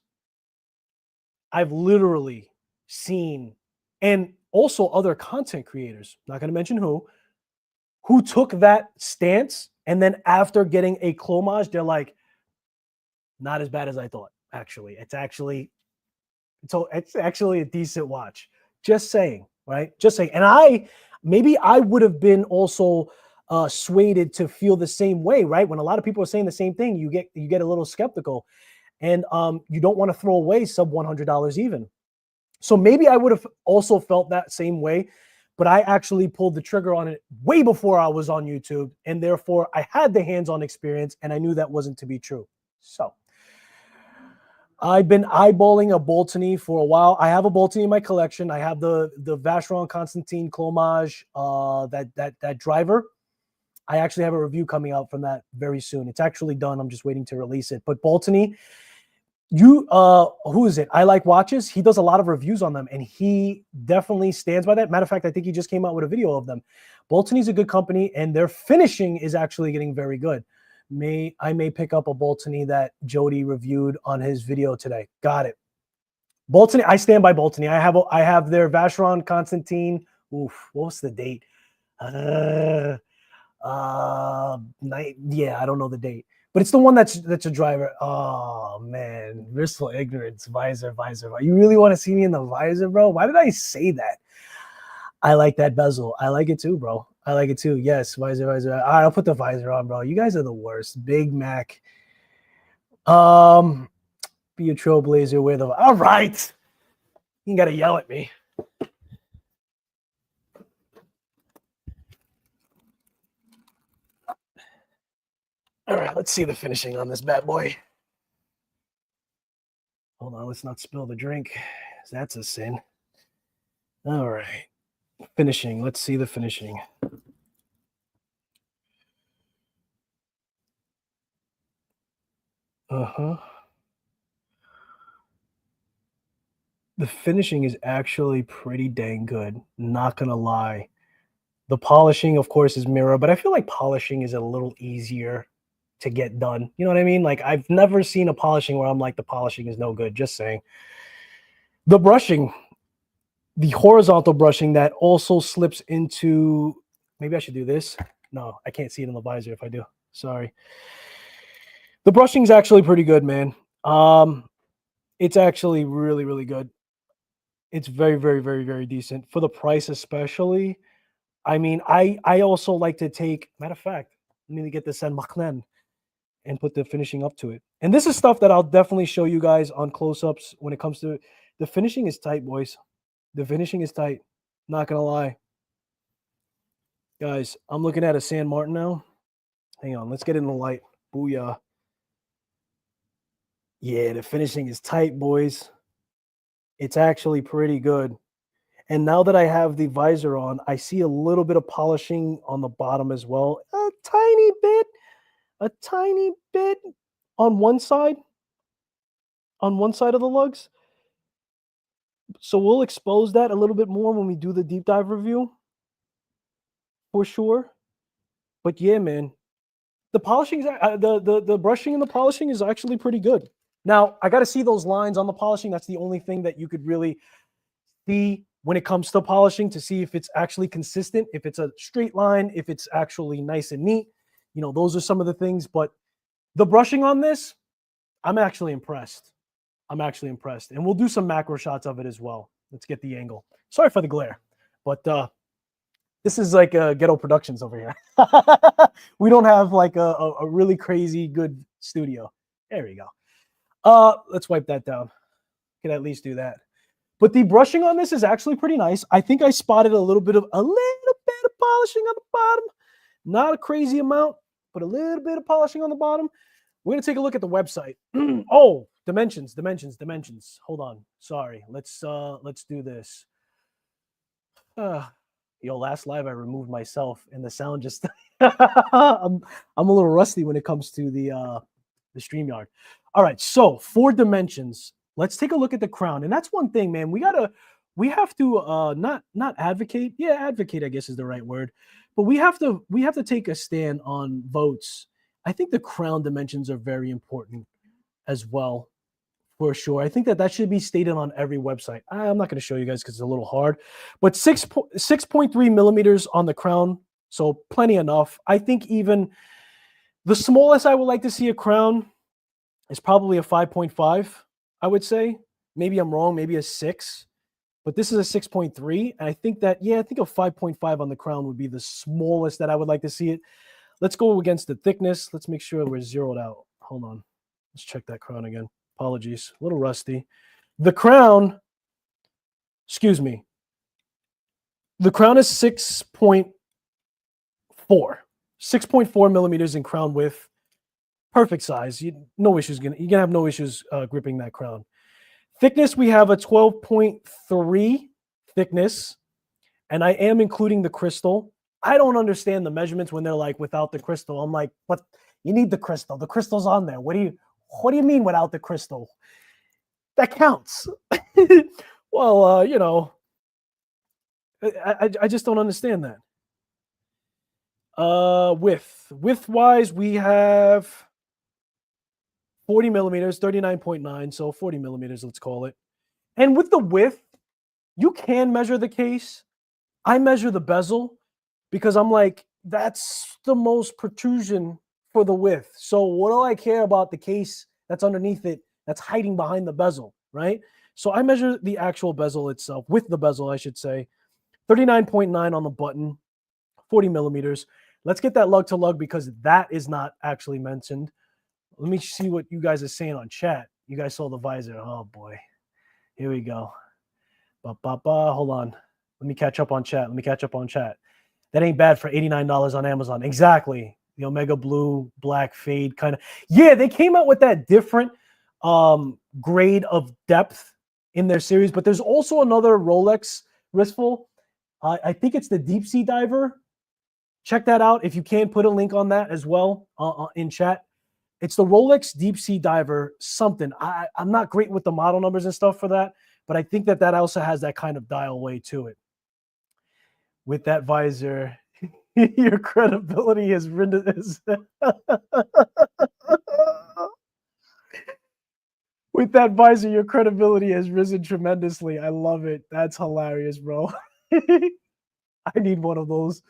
S1: I've literally seen, and also other content creators, not going to mention who took that stance, and then after getting a clomage, they're like, not as bad as I thought. Actually, it's actually a decent watch. Just saying, right? Just saying. And maybe I would have been also swayed to feel the same way, right? When a lot of people are saying the same thing, you get a little skeptical, and you don't want to throw away sub $100 even. So maybe I would have also felt that same way, but I actually pulled the trigger on it way before I was on YouTube, and therefore I had the hands-on experience, and I knew that wasn't to be true. So I've been eyeballing a Boltony for a while. I have a Boltony in my collection. I have the Vacheron Constantin Clomage, that driver. I actually have a review coming out from that very soon. It's actually done. I'm just waiting to release it. But Boltony, who is it? I Like Watches. He does a lot of reviews on them, and he definitely stands by that. Matter of fact, I think he just came out with a video of them. Boltony's a good company, and their finishing is actually getting very good. I may pick up a Boltony that Jody reviewed on his video today. Got it. Boltony, I stand by Boltony. I have their Vacheron Constantin. Oof, what's the date? Yeah, I don't know the date, but it's the one that's a driver. Oh man, blissful ignorance. Visor. You really want to see me in the visor, bro? Why did I say that? I like that bezel. I like it too, bro. I like it too. Yes, visor. All right, I'll put the visor on, bro. You guys are the worst. Big Mac. Be a trailblazer with them. All right. You gotta yell at me. All right, let's see the finishing on this bad boy. Hold on, let's not spill the drink. That's a sin. All right. Finishing. Let's see the finishing. The finishing is actually pretty dang good. Not gonna lie. The polishing, of course, is mirror, but I feel like polishing is a little easier to get done. You know what I mean? Like, I've never seen a polishing where I'm like, the polishing is no good. Just saying. The brushing, the horizontal brushing that also slips into, maybe I should do this. No, I can't see it in the visor if I do. Sorry. The brushing is actually pretty good, man. It's actually really, really good. It's very, very, very, very decent for the price, especially. I mean, I also like to take, matter of fact, I need to get the Saint Martin and put the finishing up to it. And this is stuff that I'll definitely show you guys on close-ups when it comes to, the finishing is tight, boys. The finishing is tight. Not gonna lie. Guys, I'm looking at a San Martin now. Hang on, let's get in the light. Booyah. Yeah, the finishing is tight, boys. It's actually pretty good. And now that I have the visor on, I see a little bit of polishing on the bottom as well. A tiny bit on one side of the lugs. So we'll expose that a little bit more when we do the deep dive review, for sure. But yeah, man, the polishing, the brushing and the polishing is actually pretty good. Now I got to see those lines on the polishing. That's the only thing that you could really see when it comes to polishing, to see if it's actually consistent, if it's a straight line, if it's actually nice and neat. You know, those are some of the things. But the brushing on this, I'm actually impressed. And we'll do some macro shots of it as well. Let's get the angle. Sorry for the glare, but This is like Ghetto Productions over here. We don't have like a really crazy good studio. There we go. Let's wipe that down. Can at least do that. But the brushing on this is actually pretty nice. I think I spotted a little bit of polishing on the bottom. Not a crazy amount, but a little bit of polishing on the bottom. We're gonna take a look at the website. Oh, dimensions. Hold on. Sorry. Let's do this. Yo, last live I removed myself and the sound just I'm a little rusty when it comes to the StreamYard. All right, so for dimensions, let's take a look at the crown. And that's one thing, man. We have to not advocate. Yeah, advocate, I guess is the right word. But we have to take a stand on votes. I think the crown dimensions are very important as well. For sure. I think that should be stated on every website. I'm not going to show you guys because it's a little hard, but 6.3 millimeters on the crown. So plenty enough. I think even the smallest I would like to see a crown is probably a 5.5, I would say. Maybe I'm wrong, maybe a 6, but this is a 6.3. And I think that, yeah, I think a 5.5 on the crown would be the smallest that I would like to see it. Let's go against the thickness. Let's make sure we're zeroed out. Hold on. Let's check that crown again. Apologies, a little rusty. The crown, excuse me. The crown is 6.4. 6.4 millimeters in crown width. Perfect size. No issues. You're gonna have no issues gripping that crown. Thickness, we have a 12.3 thickness, and I am including the crystal. I don't understand the measurements when they're like without the crystal. I'm like, but you need the crystal. The crystal's on there. What do you mean without the crystal? That counts. Well, you know, I just don't understand that. Width-wise, we have 40 millimeters, 39.9, so 40 millimeters, let's call it. And with the width, you can measure the case. I measure the bezel because I'm like, that's the most protrusion for the width. So what do I care about the case that's underneath it that's hiding behind the bezel, right? So I measure the actual bezel itself, with the bezel, I should say. 39.9 on the button, 40 millimeters. Let's get that lug to lug because that is not actually mentioned. Let me see what you guys are saying on chat. You guys saw the visor. Oh boy. Here we go. Hold on. Let me catch up on chat. That ain't bad for $89 on Amazon. Exactly. The Omega Blue, Black Fade kind of. Yeah, they came out with that different grade of depth in their series, but there's also another Rolex wristful. I think it's the Deep Sea Diver. Check that out if you can. Put a link on that as well in chat. It's the Rolex Deep Sea Diver something. I'm not great with the model numbers and stuff for that, but I think that also has that kind of dial way to it. With that visor, your credibility is with that visor, your credibility has risen tremendously. I love it. That's hilarious, bro. I need one of those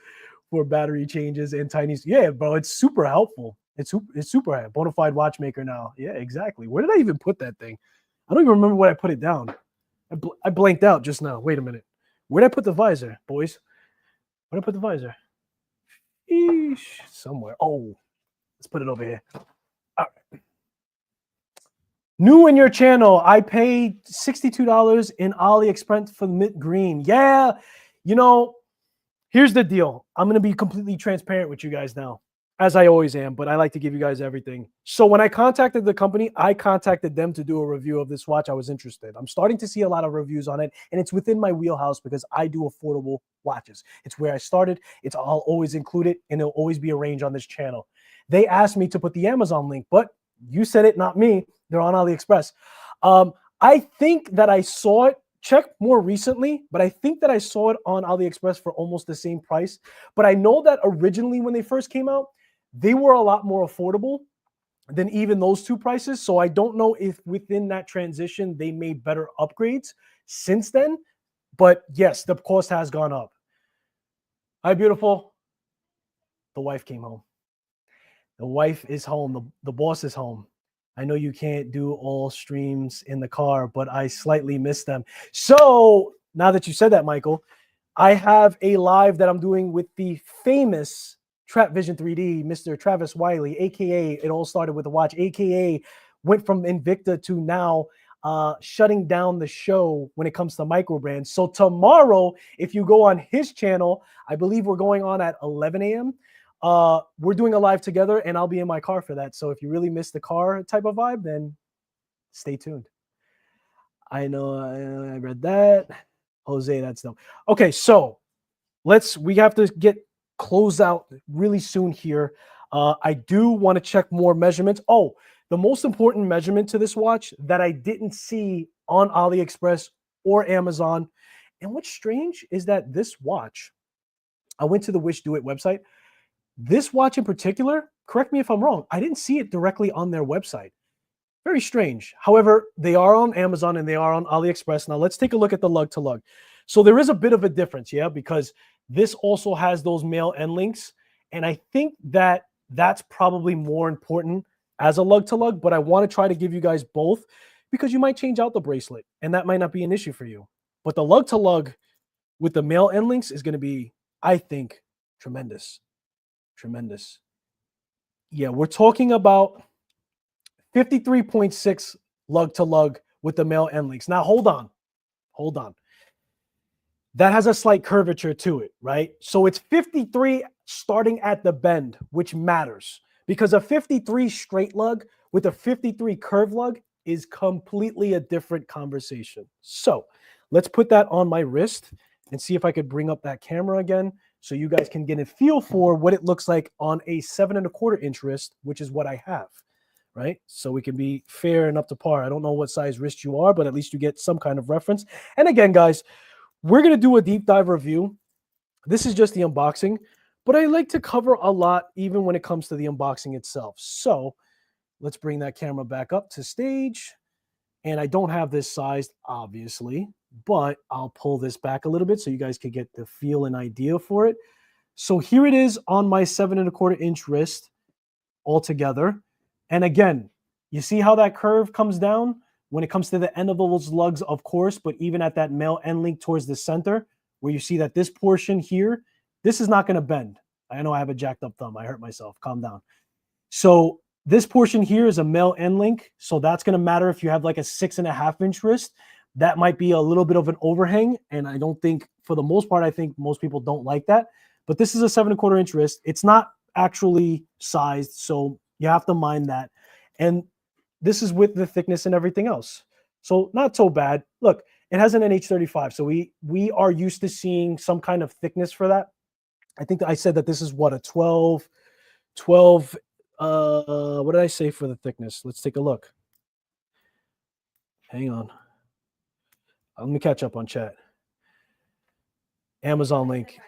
S1: for battery changes and tiny. Yeah, bro, it's super helpful. It's super bona fide watchmaker now. Yeah, exactly. Where did I even put that thing? I don't even remember where I put it down. I blanked out just now. Wait a minute. Where did I put the visor, boys? Where did I put the visor? Eesh, somewhere. Oh, let's put it over here. All right. New in your channel, I paid $62 in AliExpress for the mint green. Yeah, you know, here's the deal. I'm going to be completely transparent with you guys now, as I always am, but I like to give you guys everything. So when I contacted the company, I contacted them to do a review of this watch. I was interested. I'm starting to see a lot of reviews on it, and it's within my wheelhouse because I do affordable watches. It's where I started. I'll always include it, and it'll always be a range on this channel. They asked me to put the Amazon link, but you said it, not me. They're on AliExpress. I think that I saw it. Check more recently, but I think that I saw it on AliExpress for almost the same price. But I know that originally when they first came out, they were a lot more affordable than even those two prices. So I don't know if within that transition, they made better upgrades since then. But yes, the cost has gone up. Hi, beautiful. The wife came home. The wife is home. The boss is home. I know you can't do all streams in the car, but I slightly miss them. So now that you said that, Michael, I have a live that I'm doing with the famous Trap Vision 3D, Mr. Travis Wiley, aka It All Started with a Watch, aka went from Invicta to now shutting down the show when it comes to micro brands. So tomorrow, if you go on his channel, I believe we're going on at 11 a.m. We're doing a live together, and I'll be in my car for that. So if you really miss the car type of vibe, then stay tuned. I know I read that. Jose, that's dope. Okay, so we have to get closed out really soon here. I do want to check more measurements. Oh, the most important measurement to this watch that I didn't see on AliExpress or Amazon. And what's strange is that this watch, I went to the WishDoit website. This watch in particular, correct me if I'm wrong, I didn't see it directly on their website. Very strange. However, they are on Amazon and they are on AliExpress. Now let's take a look at the lug to lug. So there is a bit of a difference, yeah, because this also has those male end links. And I think that that's probably more important as a lug to lug, but I want to try to give you guys both because you might change out the bracelet and that might not be an issue for you. But the lug to lug with the male end links is going to be, I think, tremendous. Tremendous. Yeah, we're talking about 53.6 lug to lug with the male end links. Now, hold on. That has a slight curvature to it, right? So it's 53 starting at the bend, which matters because a 53 straight lug with a 53 curve lug is completely a different conversation. So let's put that on my wrist and see if I could bring up that camera again so you guys can get a feel for what it looks like on a 7¼ inch wrist, which is what I have. Right? So we can be fair and up to par. I don't know what size wrist you are, but at least you get some kind of reference. And again, guys, we're going to do a deep dive review. This is just the unboxing, but I like to cover a lot even when it comes to the unboxing itself. So let's bring that camera back up to stage. And I don't have this sized, obviously, but I'll pull this back a little bit so you guys can get the feel and idea for it. So here it is on my 7¼ inch wrist all together. And again, you see how that curve comes down when it comes to the end of those lugs, of course, but even at that male end link towards the center, where you see that this portion here, this is not going to bend. I know I have a jacked up thumb. I hurt myself. Calm down. So this portion here is a male end link. So that's going to matter if you have like a 6½ inch wrist. That might be a little bit of an overhang. And I don't think, for the most part, I think most people don't like that. But this is a 7¼ inch wrist. It's not actually sized. So you have to mind that. And this is with the thickness and everything else. So not so bad. Look, it has an NH35. So we are used to seeing some kind of thickness for that. I think that I said that this is what, a 12, what did I say for the thickness? Let's take a look. Hang on. Let me catch up on chat. Amazon link.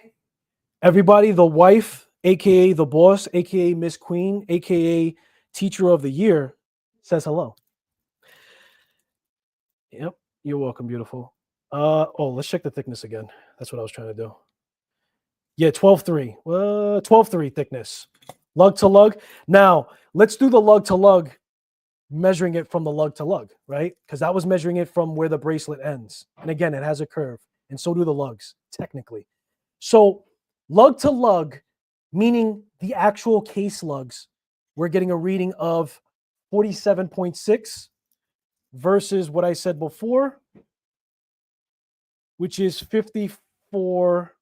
S1: Everybody, the wife, aka the boss, aka Miss Queen, aka Teacher of the Year, says hello. Yep, you're welcome, beautiful. Let's check the thickness again. That's what I was trying to do. Yeah, 12.3. 12.3 thickness. Lug to lug. Now, let's do the lug to lug, measuring it from the lug to lug, right? Because that was measuring it from where the bracelet ends. And again, it has a curve, and so do the lugs, technically. So lug to lug, meaning the actual case lugs, we're getting a reading of 47.6 versus what I said before, which is 54,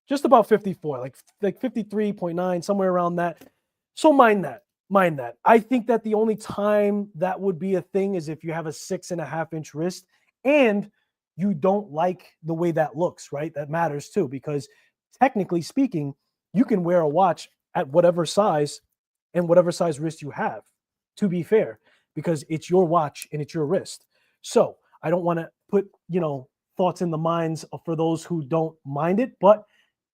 S1: just about 54, like 53.9, somewhere around that. So mind that. I think that the only time that would be a thing is if you have a 6½ inch wrist and you don't like the way that looks, right? That matters too, because technically speaking, you can wear a watch at whatever size and whatever size wrist you have, to be fair, because it's your watch and it's your wrist. So I don't want to put, thoughts in the minds for those who don't mind it, but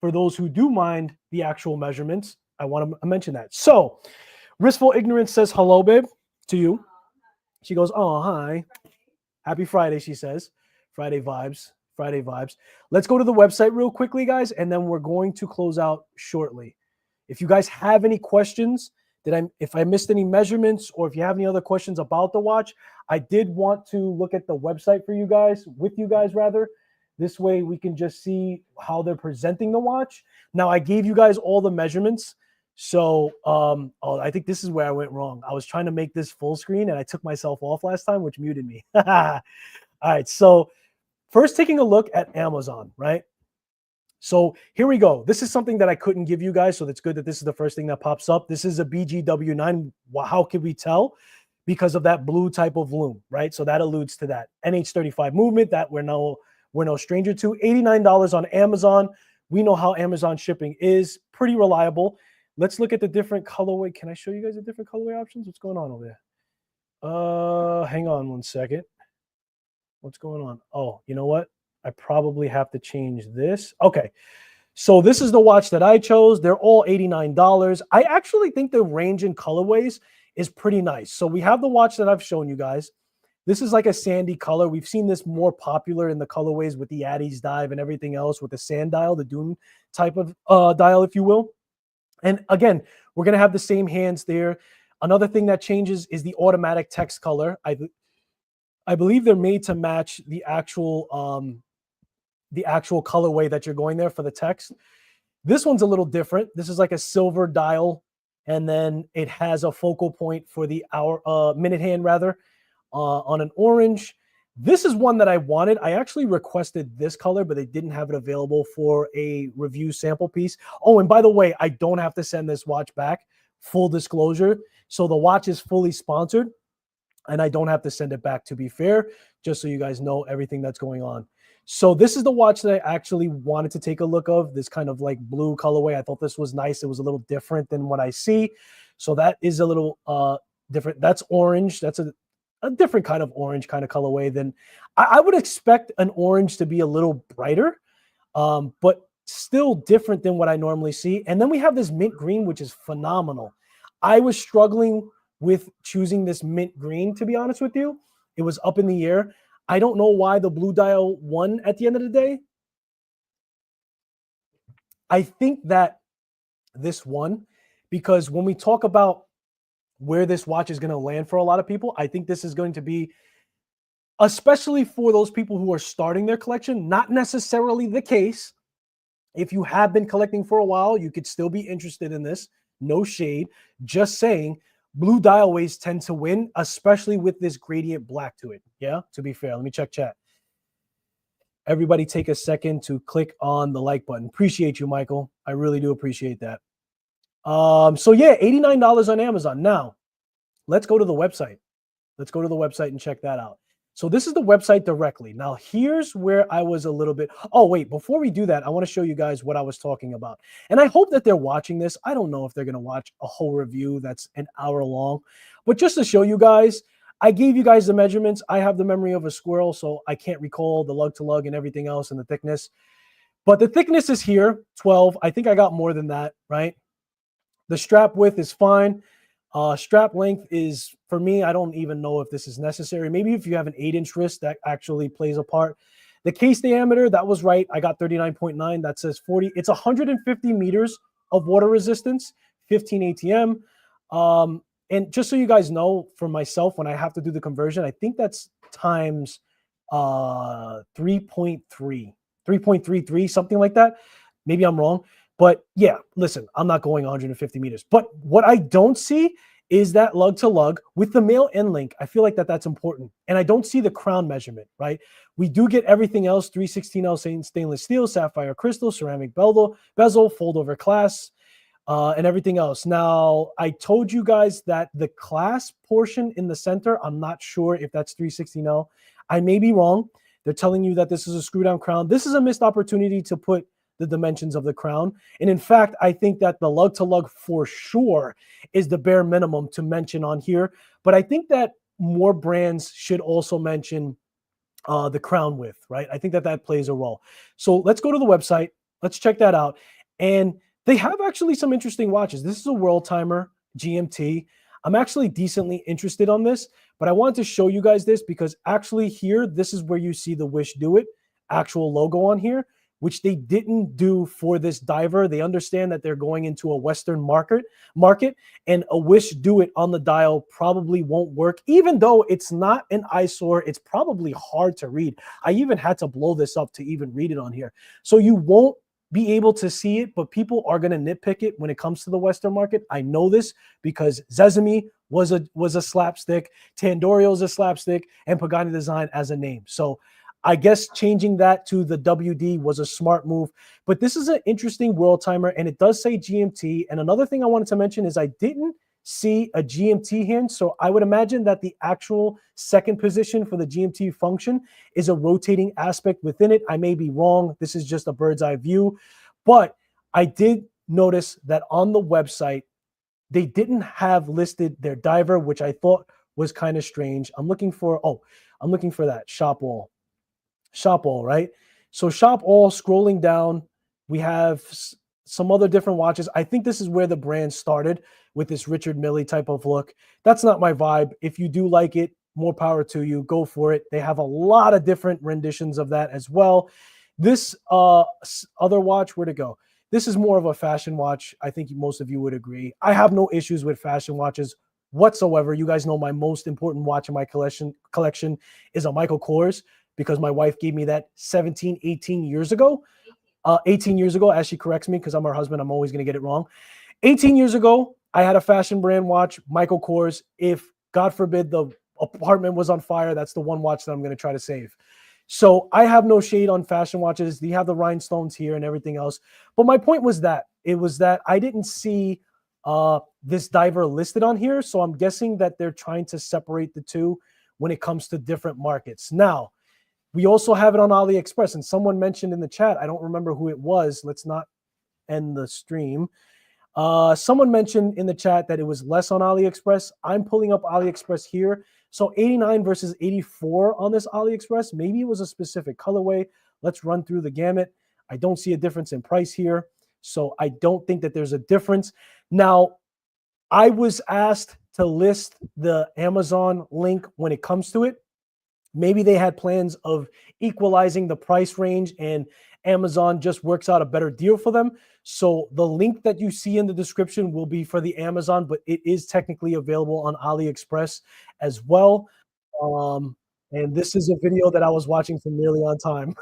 S1: for those who do mind the actual measurements, I want to mention that. So Wristful Ignorance says hello, babe, to you. She goes, oh, hi. Happy Friday, she says. Friday vibes. Let's go to the website real quickly, guys, and then we're going to close out shortly. If you guys have any questions, if I missed any measurements, or if you have any other questions about the watch, I did want to look at the website for you guys, with you guys rather, This way we can just see how they're presenting the watch. Now, I gave you guys all the measurements. So I think this is where I went wrong. I was trying to make this full screen and I took myself off last time, which muted me. All right, so first taking a look at Amazon, right? So here we go. This is something that I couldn't give you guys, so that's good that this is the first thing that pops up. This is a BGW9. How could we tell? Because of that blue type of loom, right? So that alludes to that NH35 movement that we're no stranger to. $89 on Amazon. We know how Amazon shipping is, pretty reliable. Let's look at the different colorway. Can I show you guys the different colorway options? What's going on over there? Hang on one second. What's going on? Oh, you know what? I probably have to change this. Okay. So this is the watch that I chose. They're all $89. I actually think the range in colorways is pretty nice. So we have the watch that I've shown you guys. This is like a sandy color. We've seen this more popular in the colorways with the Addis dive and everything else with the sand dial, the dune type of dial, if you will. And again, we're going to have the same hands there. Another thing that changes is the automatic text color. I believe they're made to match the actual colorway that you're going there for the text. This one's a little different. This is like a silver dial, and then it has a focal point for the hour, minute hand rather, on an orange. This is one that I wanted. I actually requested this color, but they didn't have it available for a review sample piece. Oh, and by the way, I don't have to send this watch back. Full disclosure. So the watch is fully sponsored, and I don't have to send it back, to be fair, just so you guys know everything that's going on. So this is the watch that I actually wanted to take a look of, this kind of like blue colorway. I thought this was nice. It was a little different than what I see. So that is a little different. That's orange. That's a different kind of orange kind of colorway than I would expect an orange to be a little brighter, but still different than what I normally see. And then we have this mint green, which is phenomenal. I was struggling with choosing this mint green, to be honest with you. It was up in the air. I don't know why the blue dial won at the end of the day. I think that this won because when we talk about where this watch is going to land for a lot of people, I think this is going to be, especially for those people who are starting their collection, not necessarily the case. If you have been collecting for a while, you could still be interested in this. No shade. Just saying, blue dialways tend to win, especially with this gradient black to it. Yeah, to be fair. Let me check chat. Everybody take a second to click on the like button. Appreciate you, Michael. I really do appreciate that. So yeah, $89 on Amazon. Now, let's go to the website. Let's go to the website and check that out. So this is the website directly. Now, here's where I was a little bit, oh, wait, before we do that, I want to show you guys what I was talking about. And I hope that they're watching this. I don't know if they're going to watch a whole review that's an hour long, but just to show you guys, I gave you guys the measurements. I have the memory of a squirrel, so I can't recall the lug to lug and everything else and the thickness. But the thickness is here, 12. I think I got more than that, right? The strap width is fine. Strap length is, for me, I don't even know if this is necessary. Maybe if you have an 8-inch wrist, that actually plays a part. The case diameter, that was right. I got 39.9. That says 40. It's 150 meters of water resistance, 15 ATM. And just so you guys know, for myself, when I have to do the conversion, I think that's times 3.33, something like that. Maybe I'm wrong. But yeah, listen, I'm not going 150 meters. But what I don't see is that lug to lug with the male end link. I feel like that's important. And I don't see the crown measurement, right? We do get everything else, 316L stainless steel, sapphire crystal, ceramic bezel, fold over clasp, and everything else. Now, I told you guys that the clasp portion in the center, I'm not sure if that's 316L. I may be wrong. They're telling you that this is a screw down crown. This is a missed opportunity to put the dimensions of the crown. And in fact, I think that the lug to lug for sure is the bare minimum to mention on here. But I think that more brands should also mention the crown width, right? I think that plays a role. So let's go to the website. Let's check that out. And they have actually some interesting watches. This is a World Timer GMT. I'm actually decently interested on this, but I wanted to show you guys this because actually here, this is where you see the WishDoit actual logo on here. which they didn't do for this diver. They understand that they're going into a Western market, and a WishDoit on the dial probably won't work, even though it's not an eyesore. It's probably hard to read. I even had to blow this up to even read it on here. So you won't be able to see it, but people are going to nitpick it when it comes to the Western market. I know this because Sesame was a slapstick, Tandorio is a slapstick, and Pagani Design as a name. So I guess changing that to the WD was a smart move. But this is an interesting world timer, and it does say GMT. And another thing I wanted to mention is I didn't see a GMT hand, so I would imagine that the actual second position for the GMT function is a rotating aspect within it. I may be wrong. This is just a bird's eye view. But I did notice that on the website, they didn't have listed their diver, which I thought was kind of strange. I'm looking for that shop all, right? So shop all, scrolling down, we have some other different watches. I think this is where the brand started with this Richard Mille type of look. That's not my vibe. If you do like it, more power to you. Go for it. They have a lot of different renditions of that as well. This other watch, where'd it go? This is more of a fashion watch. I think most of you would agree. I have no issues with fashion watches whatsoever. You guys know my most important watch in my collection is a Michael Kors, because my wife gave me that 18 years ago, as she corrects me, because I'm her husband. I'm always going to get it wrong. 18 years ago, I had a fashion brand watch, Michael Kors. If, God forbid, the apartment was on fire, that's the one watch that I'm going to try to save. So I have no shade on fashion watches. They have the rhinestones here and everything else. But my point was that I didn't see this diver listed on here. So I'm guessing that they're trying to separate the two when it comes to different markets. Now, we also have it on AliExpress, and someone mentioned in the chat, I don't remember who it was. Let's not end the stream. Someone mentioned in the chat that it was less on AliExpress. I'm pulling up AliExpress here. So 89 versus 84 on this AliExpress. Maybe it was a specific colorway. Let's run through the gamut. I don't see a difference in price here. So I don't think that there's a difference. Now, I was asked to list the Amazon link when it comes to it. Maybe they had plans of equalizing the price range, and Amazon just works out a better deal for them. So the link that you see in the description will be for the Amazon, but it is technically available on AliExpress as well. And this is a video that I was watching from nearly on time.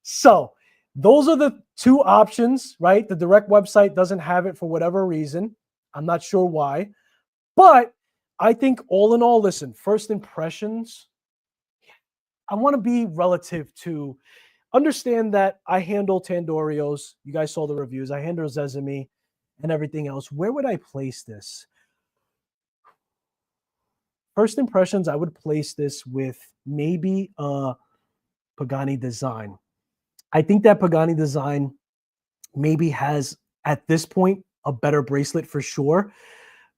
S1: So those are the two options, right? The direct website doesn't have it for whatever reason. I'm not sure why, but I think all in all, listen, first impressions, I want to be relative to understand that I handle Tandorios. You guys saw the reviews. I handle Sesame and everything else. Where would I place this? First impressions, I would place this with maybe Pagani Design. I think that Pagani Design maybe has, at this point, a better bracelet for sure.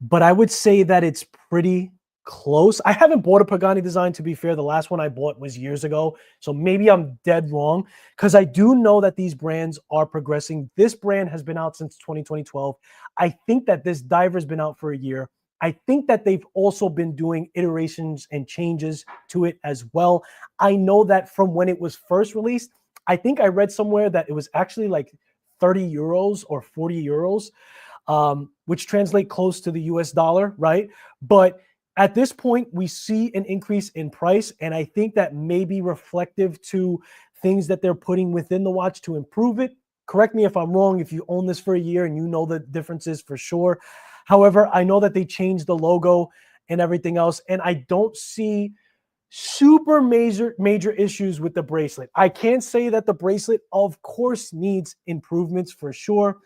S1: But I would say that it's pretty close. I haven't bought a Pagani Design, to be fair. The last one I bought was years ago. So maybe I'm dead wrong, because I do know that these brands are progressing. This brand has been out since 2012. I think that this diver's been out for a year. I think that they've also been doing iterations and changes to it as well. I know that from when it was first released, I think I read somewhere that it was actually like 30 euros or 40 euros. Which translate close to the US dollar, right? But at this point, we see an increase in price, and I think that may be reflective to things that they're putting within the watch to improve it. Correct me if I'm wrong, if you own this for a year and you know the differences for sure. However, I know that they changed the logo and everything else, and I don't see super major issues with the bracelet. I can't say that the bracelet, of course, needs improvements for sure.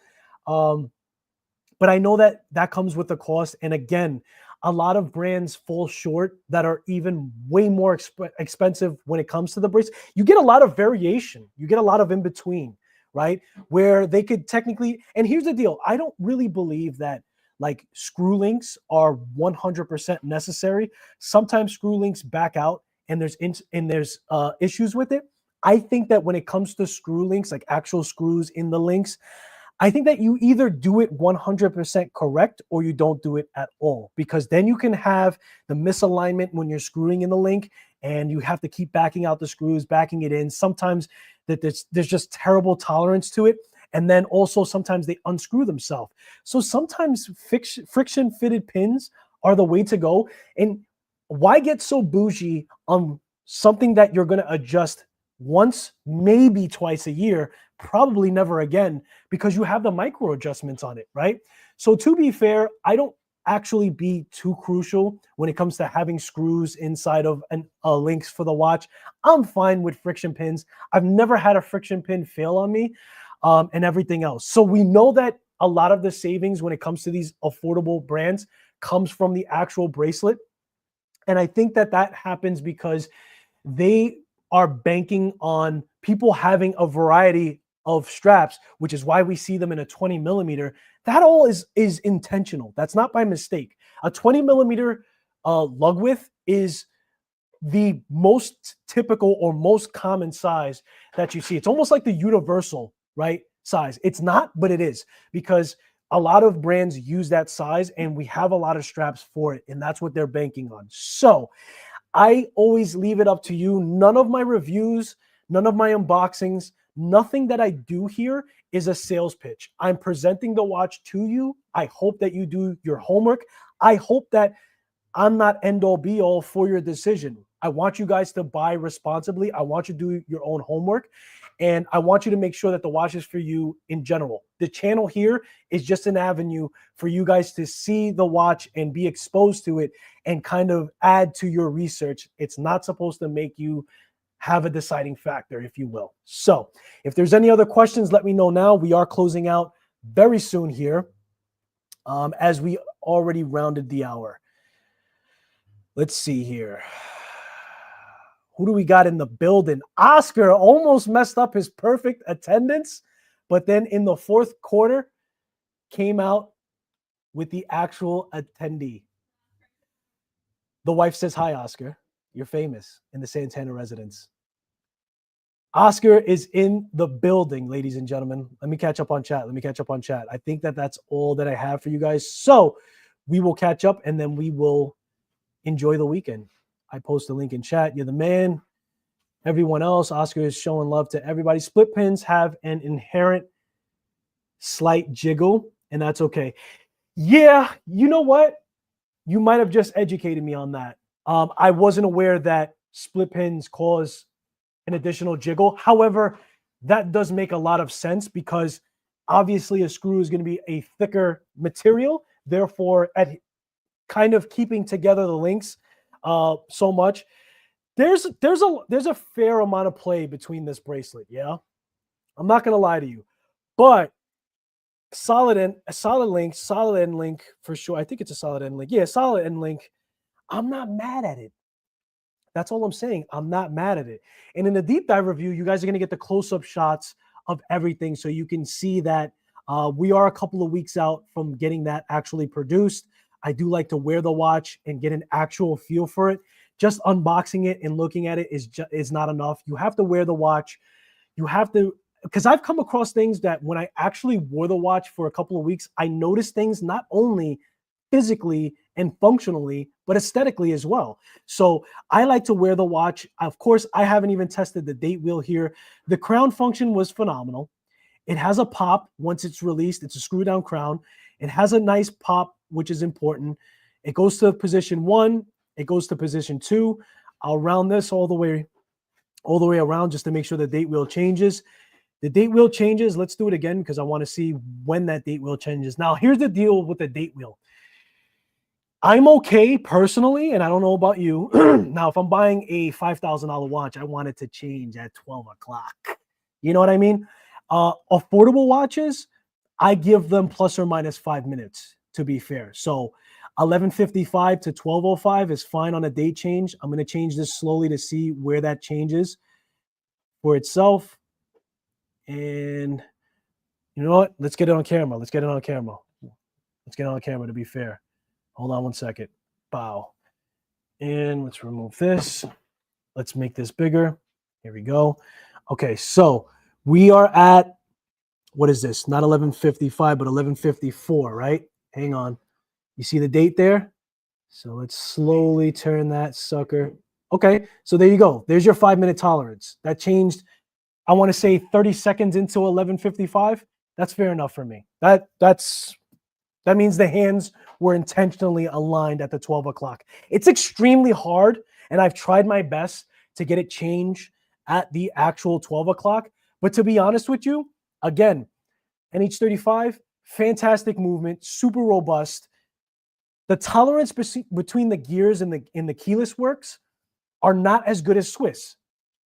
S1: But I know that that comes with a cost. And again, a lot of brands fall short that are even way more expensive when it comes to the bracelet. You get a lot of variation. You get a lot of in between, right? Where they could technically, and here's the deal. I don't really believe that like screw links are 100% necessary. Sometimes screw links back out and there's issues with it. I think that when it comes to screw links, like actual screws in the links, I think that you either do it 100% correct or you don't do it at all, because then you can have the misalignment when you're screwing in the link and you have to keep backing out the screws, backing it in. Sometimes that there's just terrible tolerance to it. And then also sometimes they unscrew themselves. So sometimes friction fitted pins are the way to go. And why get so bougie on something that you're going to adjust once, maybe twice a year, probably never again, because you have the micro adjustments on it, right? So to be fair, I don't actually be too crucial when it comes to having screws inside of links for the watch. I'm fine with friction pins. I've never had a friction pin fail on me, and everything else. So we know that a lot of the savings when it comes to these affordable brands comes from the actual bracelet. And I think that that happens because they are banking on people having a variety of straps, which is why we see them in a 20 millimeter. That all is intentional. That's not by mistake. A 20 millimeter lug width is the most typical or most common size that you see. It's almost like the universal, right, size. It's not, but it is, because a lot of brands use that size and we have a lot of straps for it, and that's what they're banking on. So I always leave it up to you. None of my reviews, none of my unboxings, nothing that I do here is a sales pitch. I'm presenting the watch to you. I hope that you do your homework. I hope that I'm not end all be all for your decision. I want you guys to buy responsibly. I want you to do your own homework. And I want you to make sure that the watch is for you in general. The channel here is just an avenue for you guys to see the watch and be exposed to it and kind of add to your research. It's not supposed to make you have a deciding factor, if you will. So if there's any other questions, let me know now. We are closing out very soon here, as we already rounded the hour. Let's see here. Who do we got in the building? Oscar almost messed up his perfect attendance, but then in the fourth quarter came out with the actual attendee. The wife says, "Hi, Oscar. You're famous in the Santana residence." Oscar is in the building, ladies and gentlemen. Let me catch up on chat. I think that that's all that I have for you guys. So we will catch up and then we will enjoy the weekend. I post a link in chat. You're the man. Everyone else, Oscar is showing love to everybody. Split pins have an inherent slight jiggle, and that's okay. Yeah, you know what? You might have just educated me on that. I wasn't aware that split pins cause an additional jiggle. However, that does make a lot of sense because obviously a screw is going to be a thicker material. Therefore, at kind of keeping together the links so much, there's a fair amount of play between this bracelet. Yeah, I'm not gonna lie to you, but solid end link for sure. I think it's a solid end link. Yeah, solid end link. I'm not mad at it. That's all I'm saying. I'm not mad at it. And in the deep dive review, you guys are gonna get the close-up shots of everything, so you can see that we are a couple of weeks out from getting that actually produced. I do like to wear the watch and get an actual feel for it. Just unboxing it and looking at it is not enough. You have to wear the watch. You have to, because I've come across things that when I actually wore the watch for a couple of weeks, I noticed things not only physically and functionally, but aesthetically as well. So I like to wear the watch. Of course, I haven't even tested the date wheel here. The crown function was phenomenal. It has a pop once it's released. It's a screw down crown. It has a nice pop, which is important. It goes to position 1. It goes to position 2. I'll round this all the way around just to make sure the date wheel changes. The date wheel changes. Let's do it again because I want to see when that date wheel changes. Now, here's the deal with the date wheel. I'm okay personally, and I don't know about you. Now, if I'm buying a $5,000 watch, I want it to change at 12 o'clock. You know what I mean? Affordable watches, I give them plus or minus 5 minutes, to be fair. So 11:55 to 12:05 is fine on a date change. I'm going to change this slowly to see where that changes for itself. And you know what? Let's get it on camera. Let's get it on camera to be fair. Hold on one second. Bow. And let's remove this. Let's make this bigger. Here we go. Okay, so we are at, what is this? Not 11:55, but 11:54, right? Hang on. You see the date there? So let's slowly turn that sucker. Okay, so there you go. There's your 5-minute tolerance. That changed, I want to say 30 seconds into 11:55. That's fair enough for me. That means the hands were intentionally aligned at the 12 o'clock. It's extremely hard, and I've tried my best to get it changed at the actual 12 o'clock. But to be honest with you, again, NH35, fantastic movement, super robust. The tolerance between the gears and the keyless works are not as good as Swiss,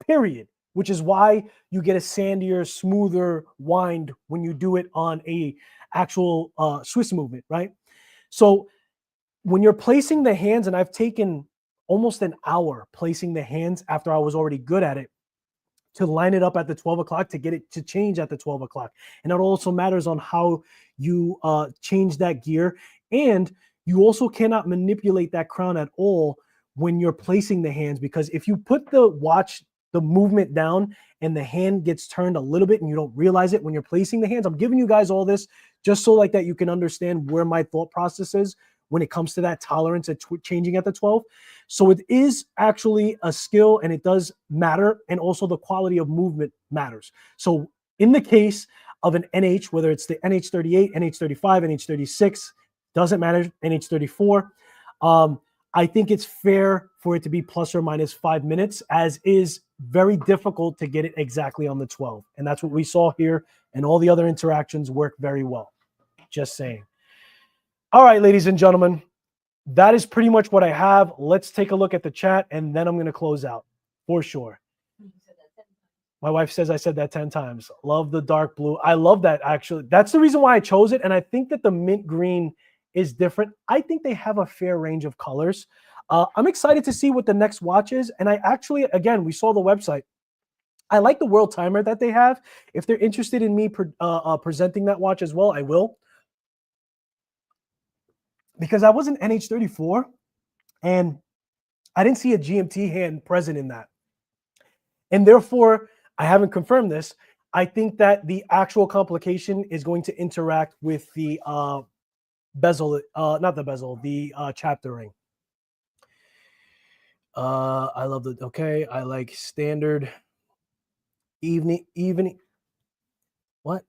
S1: period. Which is why you get a sandier, smoother wind when you do it on a actual Swiss movement, right? So when you're placing the hands, and I've taken almost an hour placing the hands after I was already good at it, to line it up at the 12 o'clock to get it to change at the 12 o'clock. And it also matters on how you change that gear. And you also cannot manipulate that crown at all when you're placing the hands, because if you put the movement down and the hand gets turned a little bit and you don't realize it when you're placing the hands, I'm giving you guys all this just so like that you can understand where my thought process is when it comes to that tolerance at changing at the 12. So it is actually a skill, and it does matter, and also the quality of movement matters. So in the case of an NH, whether it's the NH38, NH35, NH36, doesn't matter, NH34, I think it's fair for it to be plus or minus 5 minutes, as is very difficult to get it exactly on the 12. And that's what we saw here, and all the other interactions work very well. Just saying. All right, ladies and gentlemen, that is pretty much what I have. Let's take a look at the chat, and then I'm going to close out for sure. My wife says I said that 10 times. Love the dark blue. I love that, actually. That's the reason why I chose it, and I think that the mint green is different. I think they have a fair range of colors. I'm excited to see what the next watch is, and I actually, again, we saw the website. I like the world timer that they have. If they're interested in me presenting that watch as well, I will. Because I was an NH34, and I didn't see a GMT hand present in that. And therefore, I haven't confirmed this. I think that the actual complication is going to interact with the bezel, not the bezel, the chapter ring. I love the, okay, I like standard evening, what?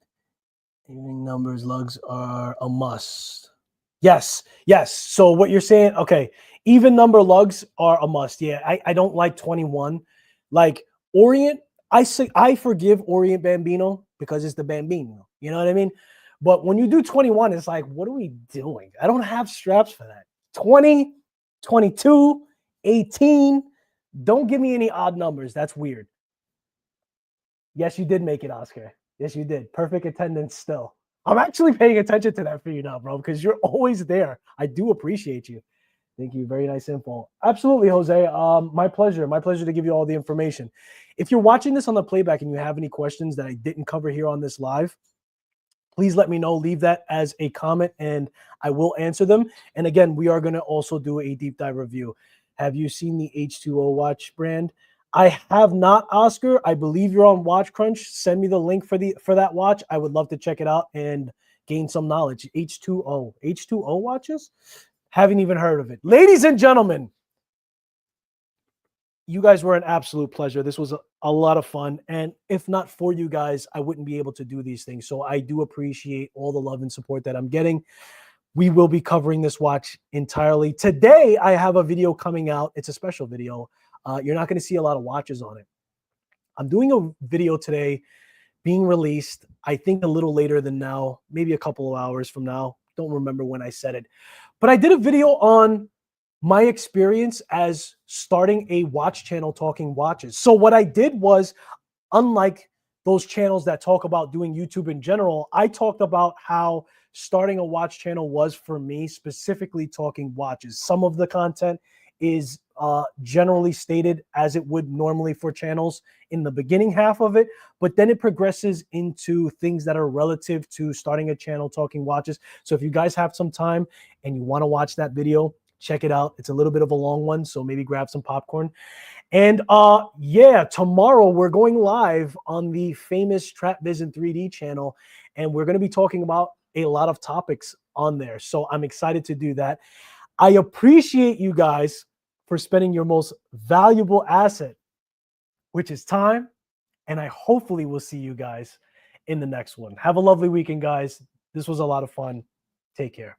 S1: Evening numbers lugs are a must. Yes. So what you're saying, okay, even number lugs are a must. Yeah, I don't like 21. Like Orient, I forgive Orient Bambino because it's the Bambino. You know what I mean? But when you do 21, it's like, what are we doing? I don't have straps for that. 20, 22, 18. Don't give me any odd numbers. That's weird. Yes, you did make it, Oscar. Yes, you did. Perfect attendance still. I'm actually paying attention to that for you now, bro, because you're always there. I do appreciate you. Thank you. Very nice info. Absolutely, Jose. My pleasure. My pleasure to give you all the information. If you're watching this on the playback and you have any questions that I didn't cover here on this live, please let me know. Leave that as a comment and I will answer them. And again, we are going to also do a deep dive review. Have you seen the H2O watch brand? I have not, Oscar. I believe you're on Watch Crunch. Send me the link for that watch. I would love to check it out and gain some knowledge. H2O watches? Haven't even heard of it. Ladies and gentlemen, you guys were an absolute pleasure. This was a lot of fun. And if not for you guys, I wouldn't be able to do these things. So I do appreciate all the love and support that I'm getting. We will be covering this watch entirely. Today, I have a video coming out. It's a special video. You're not going to see a lot of watches on it. I'm doing a video today being released, I think a little later than now, maybe a couple of hours from now. Don't remember when I said it. But I did a video on my experience as starting a watch channel talking watches. So what I did was, unlike those channels that talk about doing YouTube in general, I talked about how starting a watch channel was for me, specifically talking watches. Some of the content is generally stated as it would normally for channels in the beginning half of it, but then it progresses into things that are relative to starting a channel talking watches. So if you guys have some time and you want to watch that video, check it out. It's a little bit of a long one, so maybe grab some popcorn. And yeah, tomorrow we're going live on the famous Trap Vision 3D channel, and we're going to be talking about a lot of topics on there. So I'm excited to do that. I appreciate you guys for spending your most valuable asset, which is time. And I hopefully will see you guys in the next one. Have a lovely weekend, guys. This was a lot of fun. Take care.